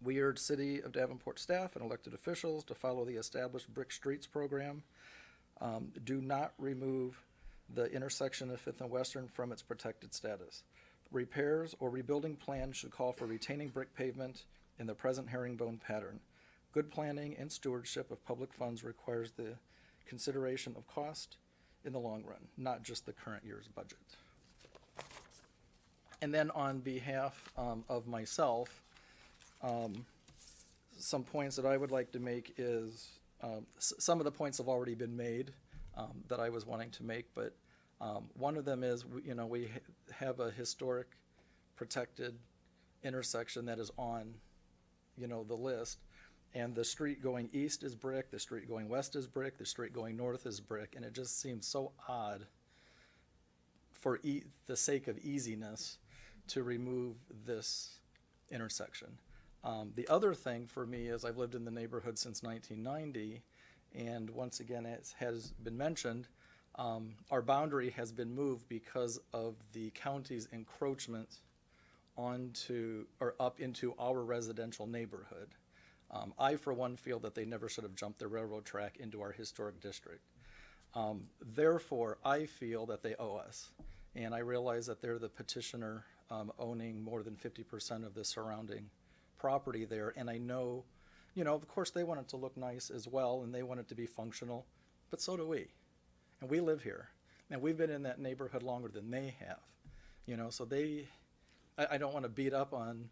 We urge City of Davenport staff and elected officials to follow the established Brick Streets program. Do not remove the intersection of 5th and Western from its protected status. Repairs or rebuilding plans should call for retaining brick pavement in the present herringbone pattern. Good planning and stewardship of public funds requires the consideration of cost in the long run, not just the current year's budget. And then on behalf of myself, some points that I would like to make is, some of the points have already been made that I was wanting to make, but one of them is, we have a historic protected intersection that is on, the list, and the street going east is brick, the street going west is brick, the street going north is brick, and it just seems so odd for the sake of easiness to remove this intersection. The other thing for me is I've lived in the neighborhood since 1990, and once again, as has been mentioned, our boundary has been moved because of the county's encroachment onto or up into our residential neighborhood. I, for one, feel that they never should have jumped the railroad track into our historic district. Therefore, I feel that they owe us, and I realize that they're the petitioner owning more than 50% of the surrounding property there, and I know, of course they want it to look nice as well, and they want it to be functional, but so do we. And we live here, and we've been in that neighborhood longer than they have, so I don't want to beat up on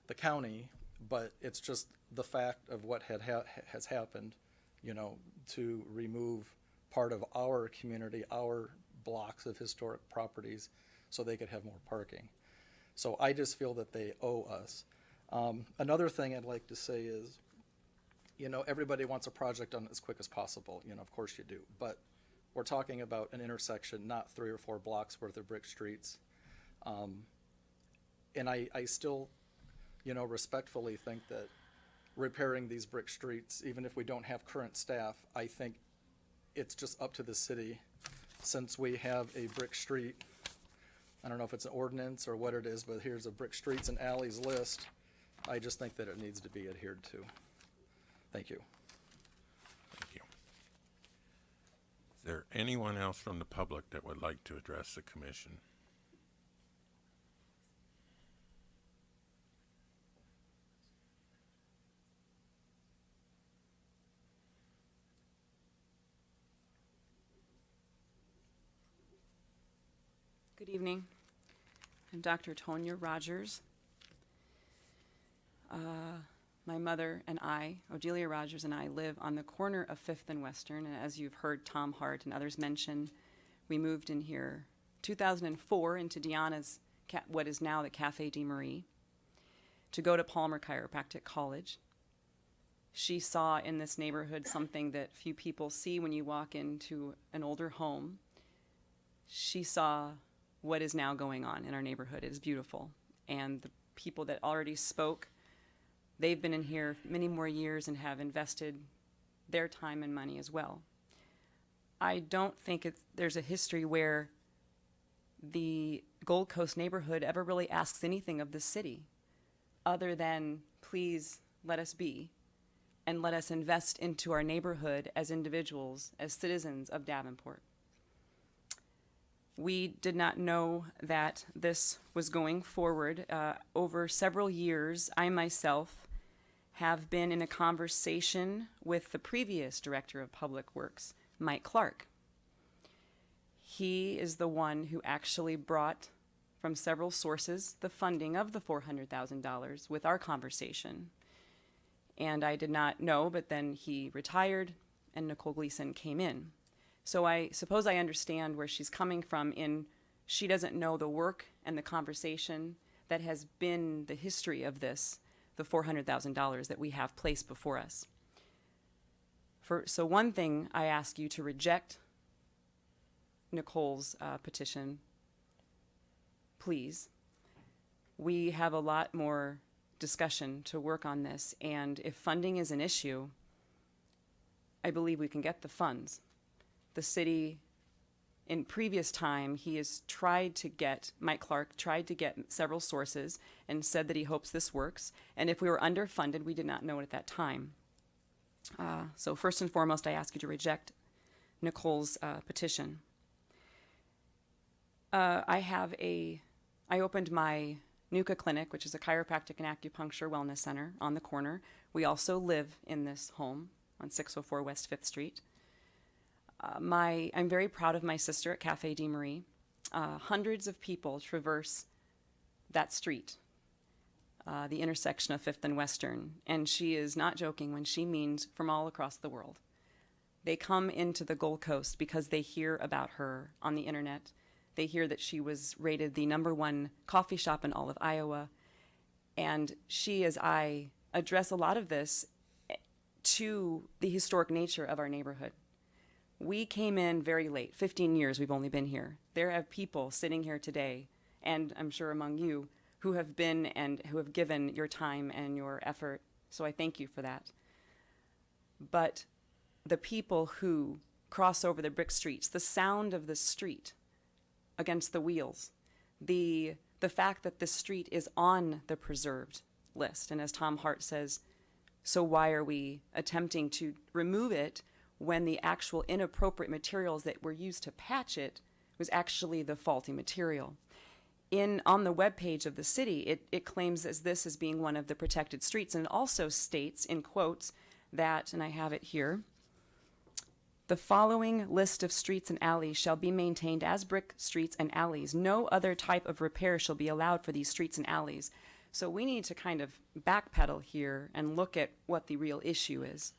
the county, but it's just the fact of what has happened, to remove part of our community, our blocks of historic properties, so they could have more parking. So I just feel that they owe us. Another thing I'd like to say is, everybody wants a project done as quick as possible, of course you do, but we're talking about an intersection, not 3 or 4 blocks worth of brick streets. And I still, respectfully think that repairing these brick streets, even if we don't have current staff, I think it's just up to the city, since we have a brick street, I don't know if it's an ordinance or what it is, but here's a brick streets and alleys list. I just think that it needs to be adhered to. Thank you. Thank you. Is there anyone else from the public that would like to address the commission? Good evening. Dr. Tonya Rogers. My mother and I, Odelia Rogers and I, live on the corner of 5th and Western. And as you've heard Tom Hart and others mention, we moved in here 2004 into Deanna's, what is now the Cafe de Marie, to go to Palmer Chiropractic College. She saw in this neighborhood something that few people see when you walk into an older home. She saw what is now going on in our neighborhood. It is beautiful. And the people that already spoke, they've been in here many more years and have invested their time and money as well. I don't think there's a history where the Gold Coast neighborhood ever really asks anything of the city other than, please let us be and let us invest into our neighborhood as individuals, as citizens of Davenport. We did not know that this was going forward. Over several years, I myself have been in a conversation with the previous Director of Public Works, Mike Clark. He is the one who actually brought from several sources the funding of the $400,000 with our conversation. And I did not know, but then he retired and Nicole Gleason came in. So I suppose I understand where she's coming from in she doesn't know the work and the conversation that has been the history of this, the $400,000 that we have placed before us. So one thing, I ask you to reject Nicole's petition, please. We have a lot more discussion to work on this, and if funding is an issue, I believe we can get the funds. The city, in previous time, he has tried to get, Mike Clark tried to get several sources and said that he hopes this works. And if we were underfunded, we did not know it at that time. So first and foremost, I ask you to reject Nicole's petition. I opened my NUCA clinic, which is a chiropractic and acupuncture wellness center on the corner. We also live in this home on 604 West 5th Street. I'm very proud of my sister at Cafe de Marie. Hundreds of people traverse that street, the intersection of 5th and Western, and she is not joking when she means from all across the world. They come into the Gold Coast because they hear about her on the internet. They hear that she was rated the #1 coffee shop in all of Iowa, and she, as I address a lot of this, to the historic nature of our neighborhood. We came in very late, 15 years we've only been here. There are people sitting here today, and I'm sure among you, who have been and who have given your time and your effort, so I thank you for that. But the people who cross over the brick streets, the sound of the street against the wheels, the fact that this street is on the preserved list, and as Tom Hart says, so why are we attempting to remove it when the actual inappropriate materials that were used to patch it was actually the faulty material? On the webpage of the city, it claims as this as being one of the protected streets, and it also states in quotes that, and I have it here, the following list of streets and alleys shall be maintained as brick streets and alleys. No other type of repair shall be allowed for these streets and alleys. So we need to kind of backpedal here and look at what the real issue is.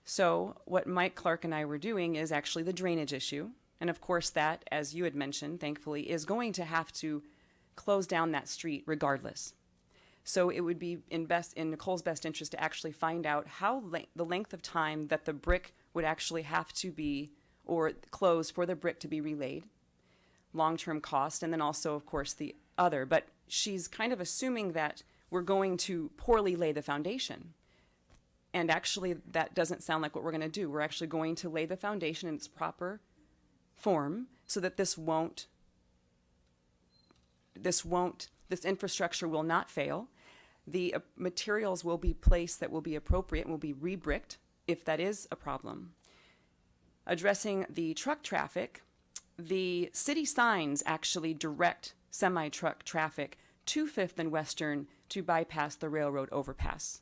So what Mike Clark and I were doing is actually the drainage issue. And of course that, as you had mentioned, thankfully, is going to have to close down that street regardless. So it would be in Nicole's best interest to actually find out how the length of time that the brick would actually have to be, or closed for the brick to be relaid, long-term cost, and then also, of course, the other. But she's kind of assuming that we're going to poorly lay the foundation. And actually, that doesn't sound like what we're going to do. We're actually going to lay the foundation in its proper form so that this infrastructure will not fail. The materials will be placed that will be appropriate and will be re-bricked if that is a problem. Addressing the truck traffic, the city signs actually direct semi-truck traffic to 5th and Western to bypass the railroad overpass.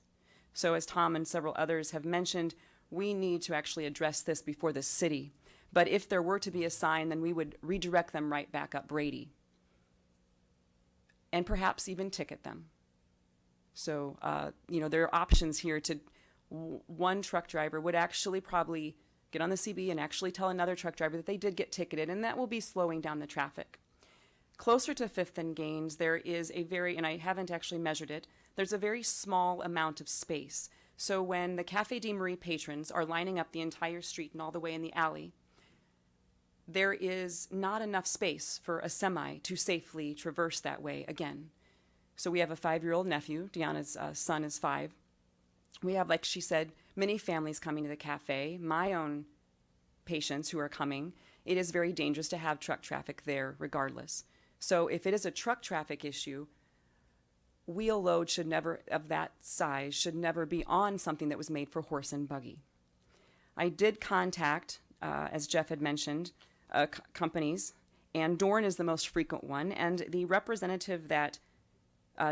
So as Tom and several others have mentioned, we need to actually address this before the city. But if there were to be a sign, then we would redirect them right back up Brady. and perhaps even ticket them. So, there are options here to, one truck driver would actually probably get on the CB and actually tell another truck driver that they did get ticketed, and that will be slowing down the traffic. Closer to 5th and Gaines, there is a very, and I haven't actually measured it, there's a very small amount of space. So when the Cafe de Marie patrons are lining up the entire street and all the way in the alley, there is not enough space for a semi to safely traverse that way again. So we have a 5-year-old nephew. Deanna's son is 5. We have, like she said, many families coming to the cafe, my own patients who are coming. It is very dangerous to have truck traffic there regardless. So if it is a truck traffic issue, wheel load should never, of that size, should never be on something that was made for horse and buggy. I did contact, as Jeff had mentioned, companies, and Dorn is the most frequent one, and the representative that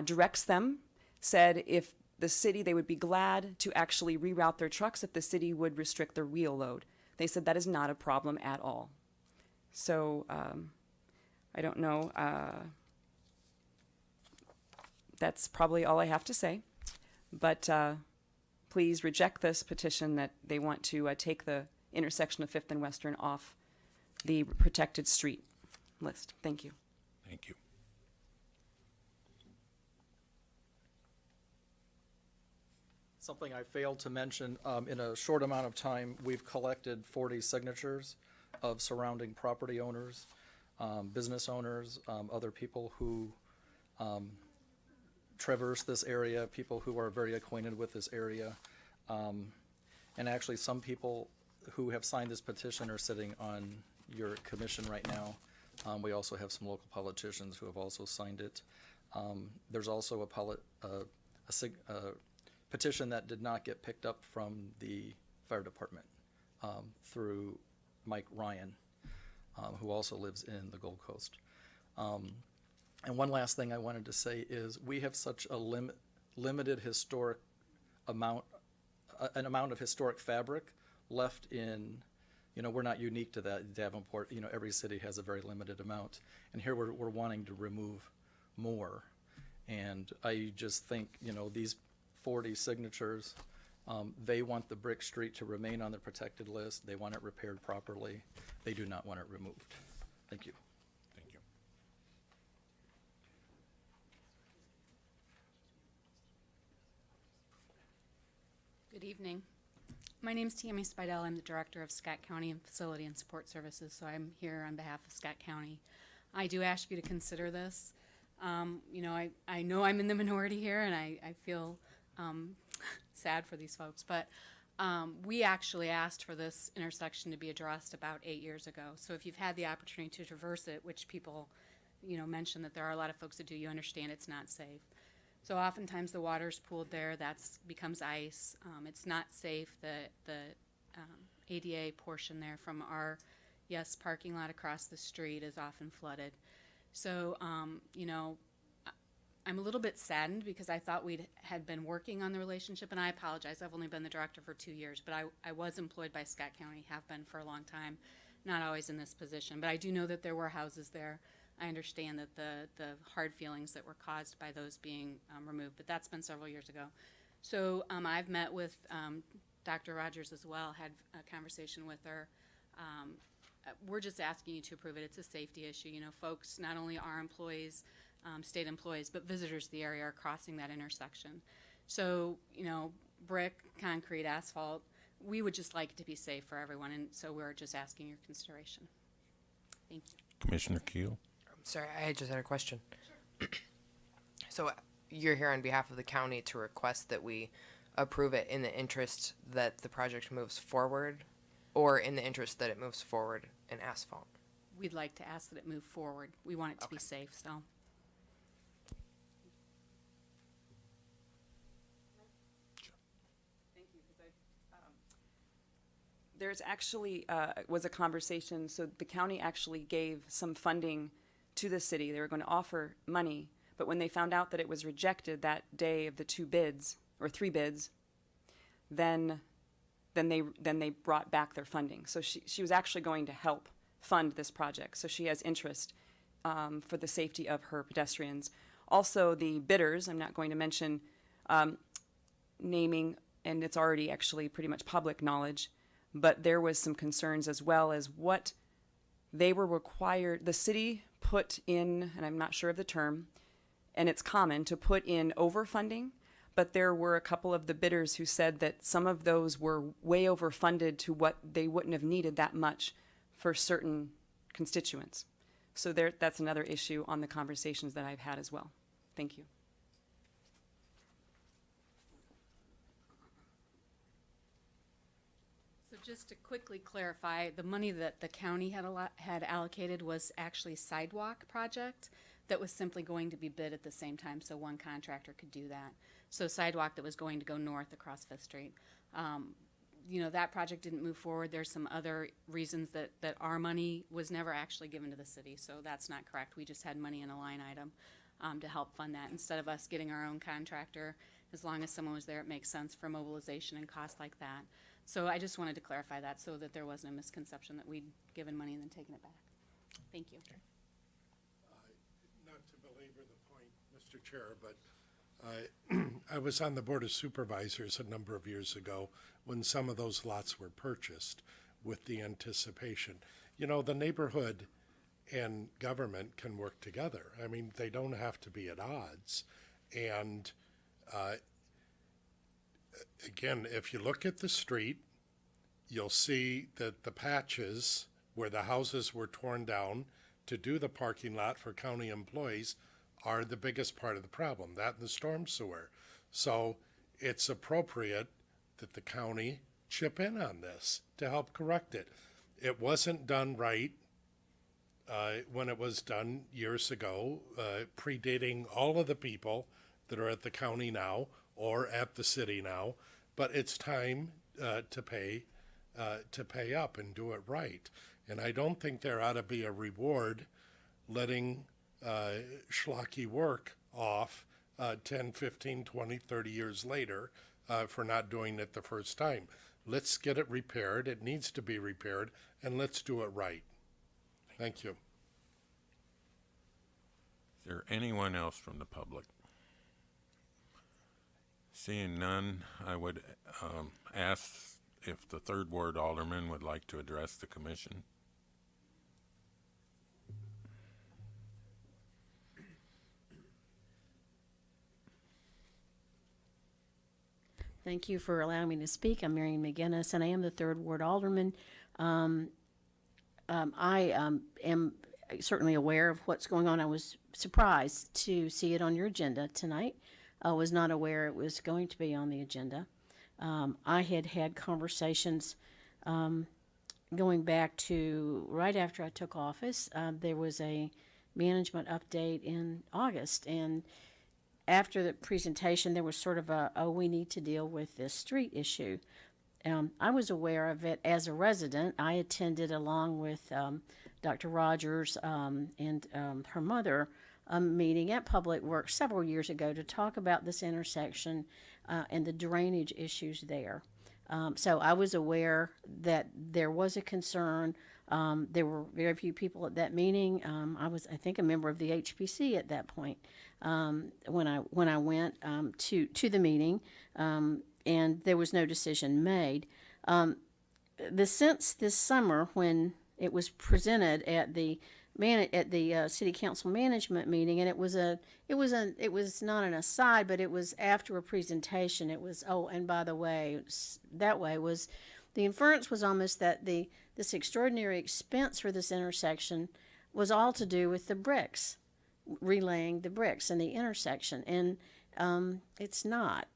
directs them said if the city, they would be glad to actually reroute their trucks if the city would restrict their wheel load. They said that is not a problem at all. So, I don't know. That's probably all I have to say. But please reject this petition that they want to take the intersection of 5th and Western off the protected street list. Thank you. Thank you. Something I failed to mention, in a short amount of time, we've collected 40 signatures of surrounding property owners, business owners, other people who traverse this area, people who are very acquainted with this area. And actually, some people who have signed this petition are sitting on your commission right now. We also have some local politicians who have also signed it. There's also a petition that did not get picked up from the fire department through Mike Ryan, who also lives in the Gold Coast. And one last thing I wanted to say is we have such a limited historic amount, an amount of historic fabric left in, we're not unique to that, Davenport, every city has a very limited amount. And here we're wanting to remove more. And I just think, these 40 signatures, they want the brick street to remain on the protected list. They want it repaired properly. They do not want it removed. Thank you. Thank you. Good evening. My name is Tammy Spidell. I'm the Director of Scott County and Facility and Support Services, so I'm here on behalf of Scott County. I do ask you to consider this. I know I'm in the minority here, and I feel sad for these folks, but we actually asked for this intersection to be addressed about 8 years ago. So if you've had the opportunity to traverse it, which people, mention that there are a lot of folks that do, you understand it's not safe. So oftentimes the water's pooled there, becomes ice. It's not safe. The ADA portion there from our, parking lot across the street is often flooded. So, I'm a little bit saddened because I thought had been working on the relationship, and I apologize. I've only been the director for 2 years, but I was employed by Scott County, have been for a long time, not always in this position. But I do know that there were houses there. I understand that the hard feelings that were caused by those being removed, but that's been several years ago. So I've met with Dr. Rogers as well, had a conversation with her. We're just asking you to approve it. It's a safety issue. Folks, not only our employees, state employees, but visitors to the area are crossing that intersection. So, brick, concrete, asphalt, we would just like it to be safe for everyone, and so we're just asking your consideration. Thank you. Commissioner Keel. Sorry, I just had a question. Sure. So you're here on behalf of the county to request that we approve it in the interest that the project moves forward, or in the interest that it moves forward in asphalt? We'd like to ask that it move forward. We want it to be safe, so. There's actually was a conversation, so the county actually gave some funding to the city. They were going to offer money, but when they found out that it was rejected that day of the 2 bids, or 3 bids, then they brought back their funding. So she was actually going to help fund this project. So she has interest for the safety of her pedestrians. Also, the bidders, I'm not going to mention naming, and it's already actually pretty much public knowledge, but there was some concerns as well as what they were required, the city put in, and I'm not sure of the term, and it's common to put in overfunding, but there were a couple of the bidders who said that some of those were way overfunded to what they wouldn't have needed that much for certain constituents. So that's another issue on the conversations that I've had as well. Thank you. So just to quickly clarify, the money that the county had allocated was actually sidewalk project that was simply going to be bid at the same time, so one contractor could do that. So sidewalk that was going to go north across Fifth Street. You know, that project didn't move forward. There's some other reasons that our money was never actually given to the city, so that's not correct. We just had money in a line item to help fund that instead of us getting our own contractor. As long as someone was there, it makes sense for mobilization and costs like that. So I just wanted to clarify that so that there wasn't a misconception that we'd given money and then taken it back. Thank you. Not to belabor the point, Mr. Chair, but I was on the Board of Supervisors a number of years ago when some of those lots were purchased with the anticipation. You know, the neighborhood and government can work together. I mean, they don't have to be at odds. And again, if you look at the street, you'll see that the patches where the houses were torn down to do the parking lot for county employees are the biggest part of the problem, that and the storm sewer. So it's appropriate that the county chip in on this to help correct it. It wasn't done right when it was done years ago, predating all of the people that are at the county now or at the city now, but it's time to pay up and do it right. And I don't think there ought to be a reward letting schlocky work off 10, 15, 20, 30 years later for not doing it the first time. Let's get it repaired. It needs to be repaired, and let's do it right. Thank you. Is there anyone else from the public? Seeing none, I would ask if the third ward alderman would like to address the commission. Thank you for allowing me to speak. I'm Marion McGinnis, and I am the third ward alderman. I am certainly aware of what's going on. I was surprised to see it on your agenda tonight. I was not aware it was going to be on the agenda. I had conversations going back to right after I took office. There was a management update in August, and after the presentation, there was sort of we need to deal with this street issue. I was aware of it as a resident. I attended along with Dr. Rogers and her mother a meeting at Public Works several years ago to talk about this intersection and the drainage issues there. So I was aware that there was a concern. There were very few people at that meeting. I was, I think, a member of the HPC at that point when I went to the meeting, and there was no decision made. The sense this summer when it was presented at the city council management meeting, and it was not an aside, but it was after a presentation. It was, oh, and by the way, the inference was almost that this extraordinary expense for this intersection was all to do with the bricks, relaying the bricks in the intersection, and it's not.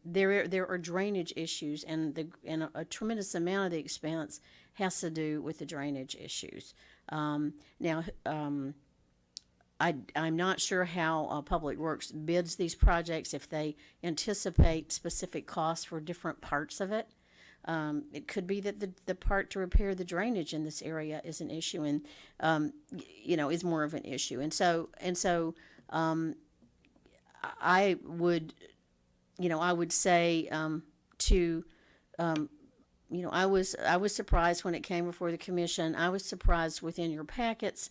There are drainage issues, and a tremendous amount of the expense has to do with the drainage issues. Now, I'm not sure how Public Works bids these projects, if they anticipate specific costs for different parts of it. It could be that the part to repair the drainage in this area is an issue, and is more of an issue. And so I would say I was surprised when it came before the commission. I was surprised within your packets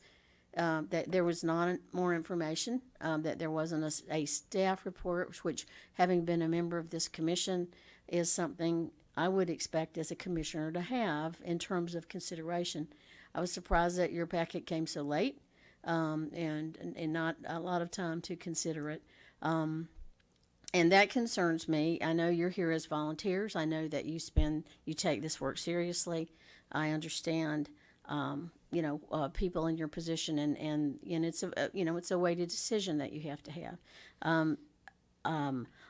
that there was not more information, that there wasn't a staff report, which, having been a member of this commission, is something I would expect as a commissioner to have in terms of consideration. I was surprised that your packet came so late, and not a lot of time to consider it. And that concerns me. I know you're here as volunteers. I know that you take this work seriously. I understand, people in your position, and it's it's a weighted decision that you have to have.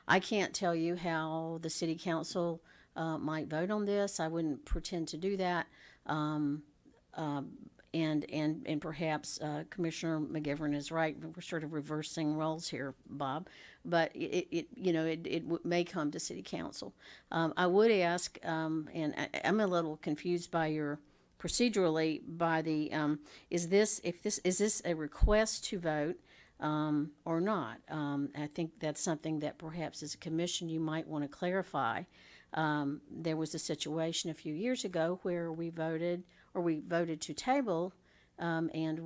I can't tell you how the city council might vote on this. I wouldn't pretend to do that. And perhaps Commissioner McGivern is right. We're sort of reversing roles here, Bob. But it may come to City Council. I would ask, and I'm a little confused by your procedurally by the is this a request to vote or not? I think that's something that perhaps as a commission you might want to clarify. There was a situation a few years ago where we voted to table, and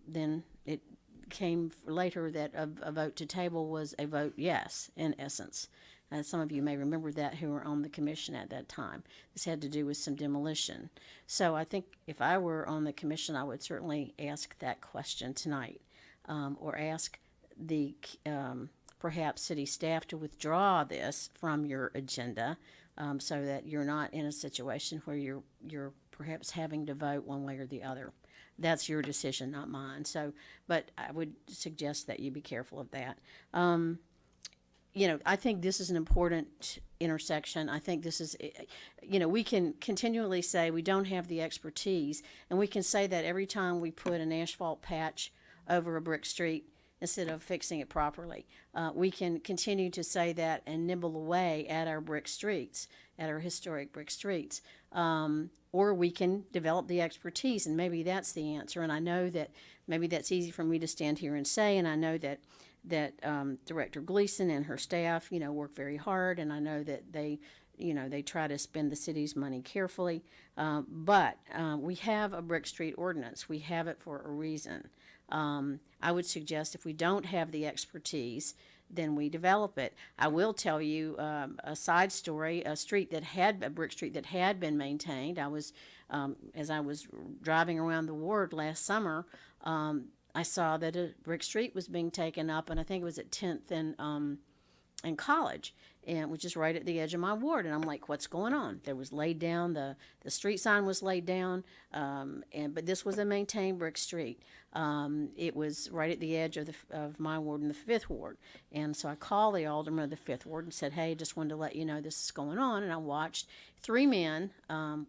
then it came later that a vote to table was a vote yes, in essence. Some of you may remember that who were on the commission at that time. This had to do with some demolition. So I think if I were on the commission, I would certainly ask that question tonight, or ask the perhaps city staff to withdraw this from your agenda, so that you're not in a situation where you're perhaps having to vote one way or the other. That's your decision, not mine. So, but I would suggest that you be careful of that. I think this is an important intersection. I think this is, we can continually say we don't have the expertise, and we can say that every time we put an asphalt patch over a brick street instead of fixing it properly. We can continue to say that and nibble away at our brick streets, at our historic brick streets. Or we can develop the expertise, and maybe that's the answer. And I know that maybe that's easy for me to stand here and say, and I know that Director Gleason and her staff, work very hard, and I know that they try to spend the city's money carefully. But we have a brick street ordinance. We have it for a reason. I would suggest if we don't have the expertise, then we develop it. I will tell you a side story, a brick street that had been maintained. I was, as I was driving around the ward last summer, I saw that a brick street was being taken up, and I think it was at 10th and College, and which is right at the edge of my ward. And I'm like, what's going on? There was laid down, the street sign was laid down, but this was a maintained brick street. It was right at the edge of my ward in the 5th ward. And so I called the alderman of the 5th ward and said, hey, just wanted to let you know this is going on. And I watched 3 men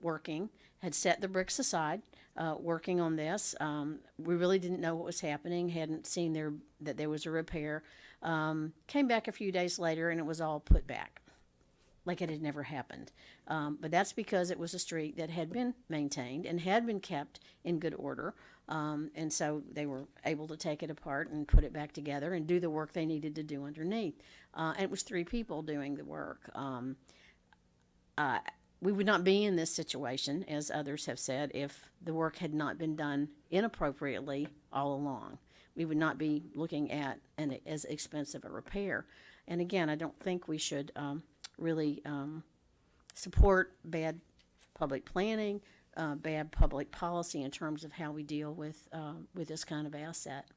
working, had set the bricks aside, working on this. We really didn't know what was happening, hadn't seen that there was a repair. Came back a few days later and it was all put back like it had never happened. But that's because it was a street that had been maintained and had been kept in good order. And so they were able to take it apart and put it back together and do the work they needed to do underneath. And it was 3 people doing the work. We would not be in this situation, as others have said, if the work had not been done inappropriately all along. We would not be looking at as expensive a repair. And again, I don't think we should really support bad public planning, bad public policy in terms of how we deal with this kind of asset.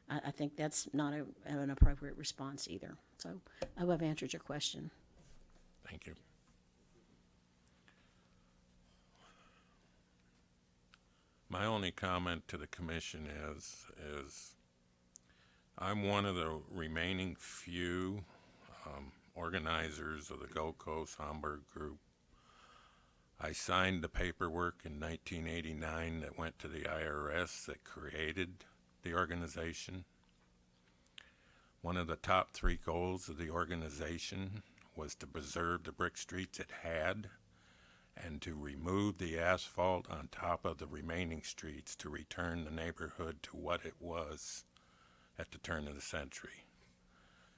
I think that's not an appropriate response either. So I hope I've answered your question. Thank you. My only comment to the commission is I'm one of the remaining few organizers of the Gold Coast Hamburg group. I signed the paperwork in 1989 that went to the IRS that created the organization. One of the top 3 goals of the organization was to preserve the brick streets it had and to remove the asphalt on top of the remaining streets to return the neighborhood to what it was at the turn of the century.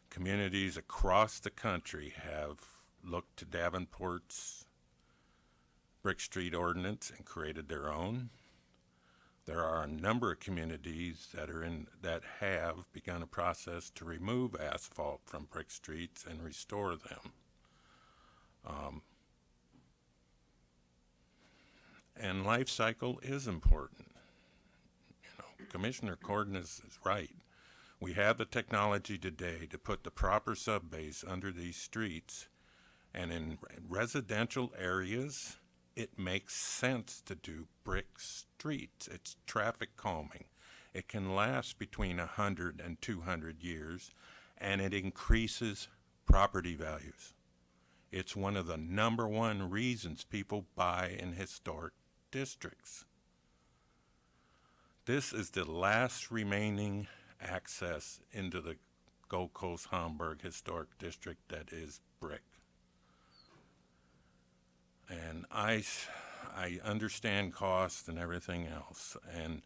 Communities across the country have looked to Davenport's brick street ordinance and created their own. There are a number of communities that have begun a process to remove asphalt from brick streets and restore them. And life cycle is important. Commissioner Corden is right. We have the technology today to put the proper subbase under these streets, and in residential areas, it makes sense to do brick streets. It's traffic calming. It can last between 100 and 200 years, and it increases property values. It's one of the number one reasons people buy in historic districts. This is the last remaining access into the Gold Coast Hamburg Historic District that is brick. And I understand cost and everything else, and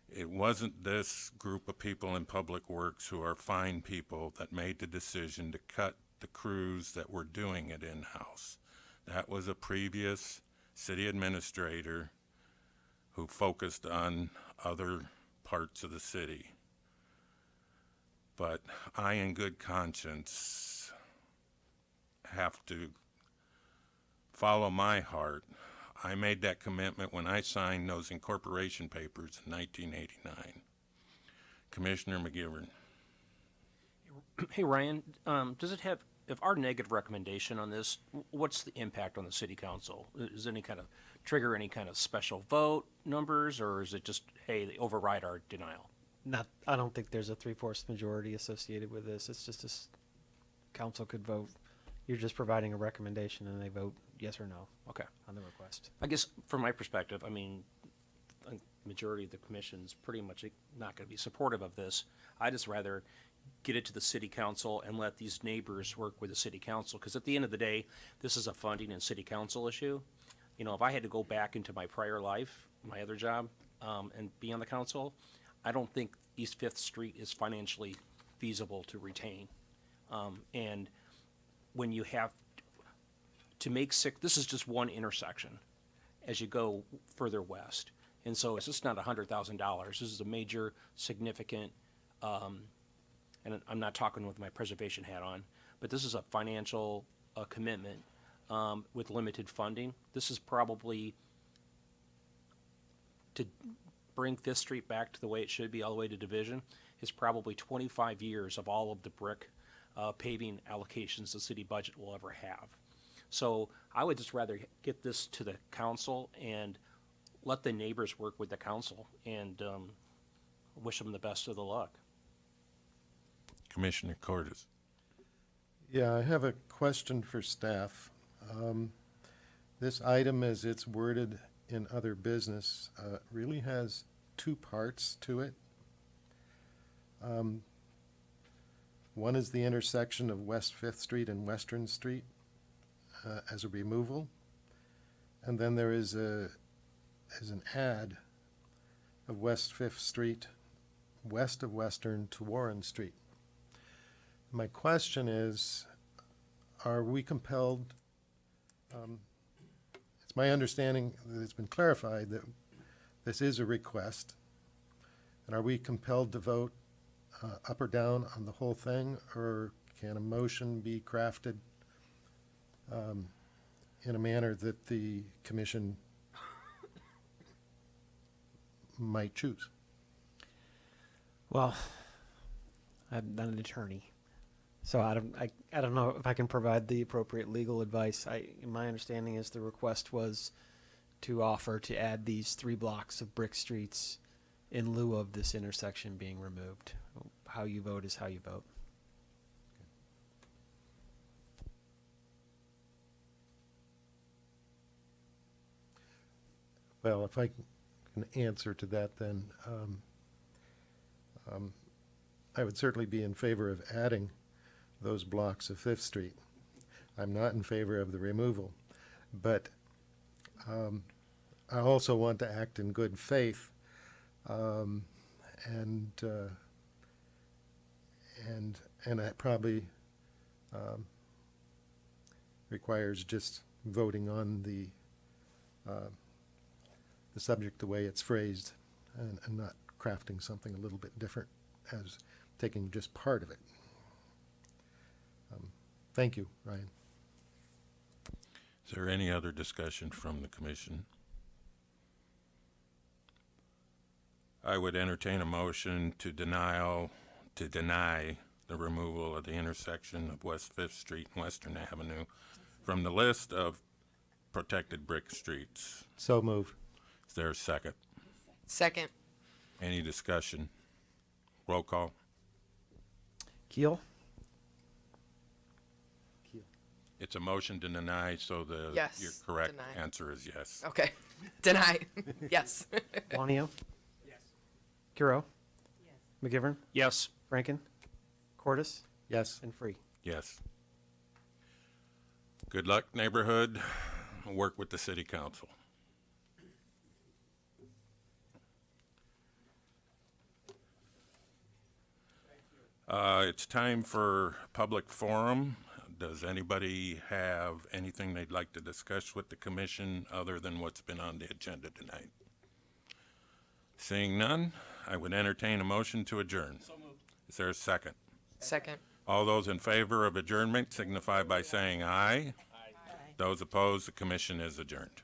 it wasn't this group of people in Public Works who are fine people that made the decision to cut the crews that were doing it in-house. That was a previous city administrator who focused on other parts of the city. But I, in good conscience, have to follow my heart. I made that commitment when I signed those incorporation papers in 1989. Commissioner McGivern. Hey, Ryan, does it have, if our negative recommendation on this, what's the impact on the city council? Is any kind of, trigger any kind of special vote numbers, or is it just, hey, they override our denial? I don't think there's a 3/4 majority associated with this. It's just this council could vote. You're just providing a recommendation and they vote yes or no. Okay. On the request. I guess from my perspective, I mean, a majority of the commission's pretty much not going to be supportive of this. I just rather get it to the city council and let these neighbors work with the city council, because at the end of the day, this is a funding and city council issue. You know, if I had to go back into my prior life, my other job, and be on the council, I don't think East Fifth Street is financially feasible to retain. And when you have to make this is just one intersection as you go further west. And so it's just not $100,000. This is a major, significant, and I'm not talking with my preservation hat on, but this is a financial commitment with limited funding. This is probably to bring Fifth Street back to the way it should be, all the way to Division, is probably 25 years of all of the brick paving allocations the city budget will ever have. So I would just rather get this to the council and let the neighbors work with the council, and wish them the best of the luck. Commissioner Cordes. Yeah, I have a question for staff. This item, as it's worded in other business, really has two parts to it. One is the intersection of West Fifth Street and Western Street as a removal. And then there is an add of West Fifth Street west of Western to Warren Street. My question is, are we compelled, it's my understanding that it's been clarified that this is a request, and are we compelled to vote up or down on the whole thing, or can a motion be crafted in a manner that the commission might choose? Well, I'm not an attorney, so I don't know if I can provide the appropriate legal advice. My understanding is the request was to offer to add these 3 blocks of brick streets in lieu of this intersection being removed. How you vote is how you vote. Well, if I can answer to that, then I would certainly be in favor of adding those blocks of Fifth Street. I'm not in favor of the removal, but I also want to act in good faith, and that probably requires just voting on the subject the way it's phrased and not crafting something a little bit different as taking just part of it. Thank you, Ryan. Is there any other discussion from the commission? I would entertain a motion to deny the removal of the intersection of West Fifth Street and Western Avenue from the list of protected brick streets. So moved. Is there a second? Second. Any discussion? Roll call. Keel? It's a motion to deny, so Yes, your correct deny. answer is yes. Okay. Deny. Yes. Wanio? Yes. Curo? Yes. McGivern? Yes. Rankin? Cordis? Yes. And Free. Yes. Good luck, neighborhood. Work with the city council. It's time for public forum. Does anybody have anything they'd like to discuss with the commission other than what's been on the agenda tonight? Seeing none, I would entertain a motion to adjourn. So moved. Is there a second? Second. All those in favor of adjournment signify by saying aye. Aye. Those opposed, the commission is adjourned.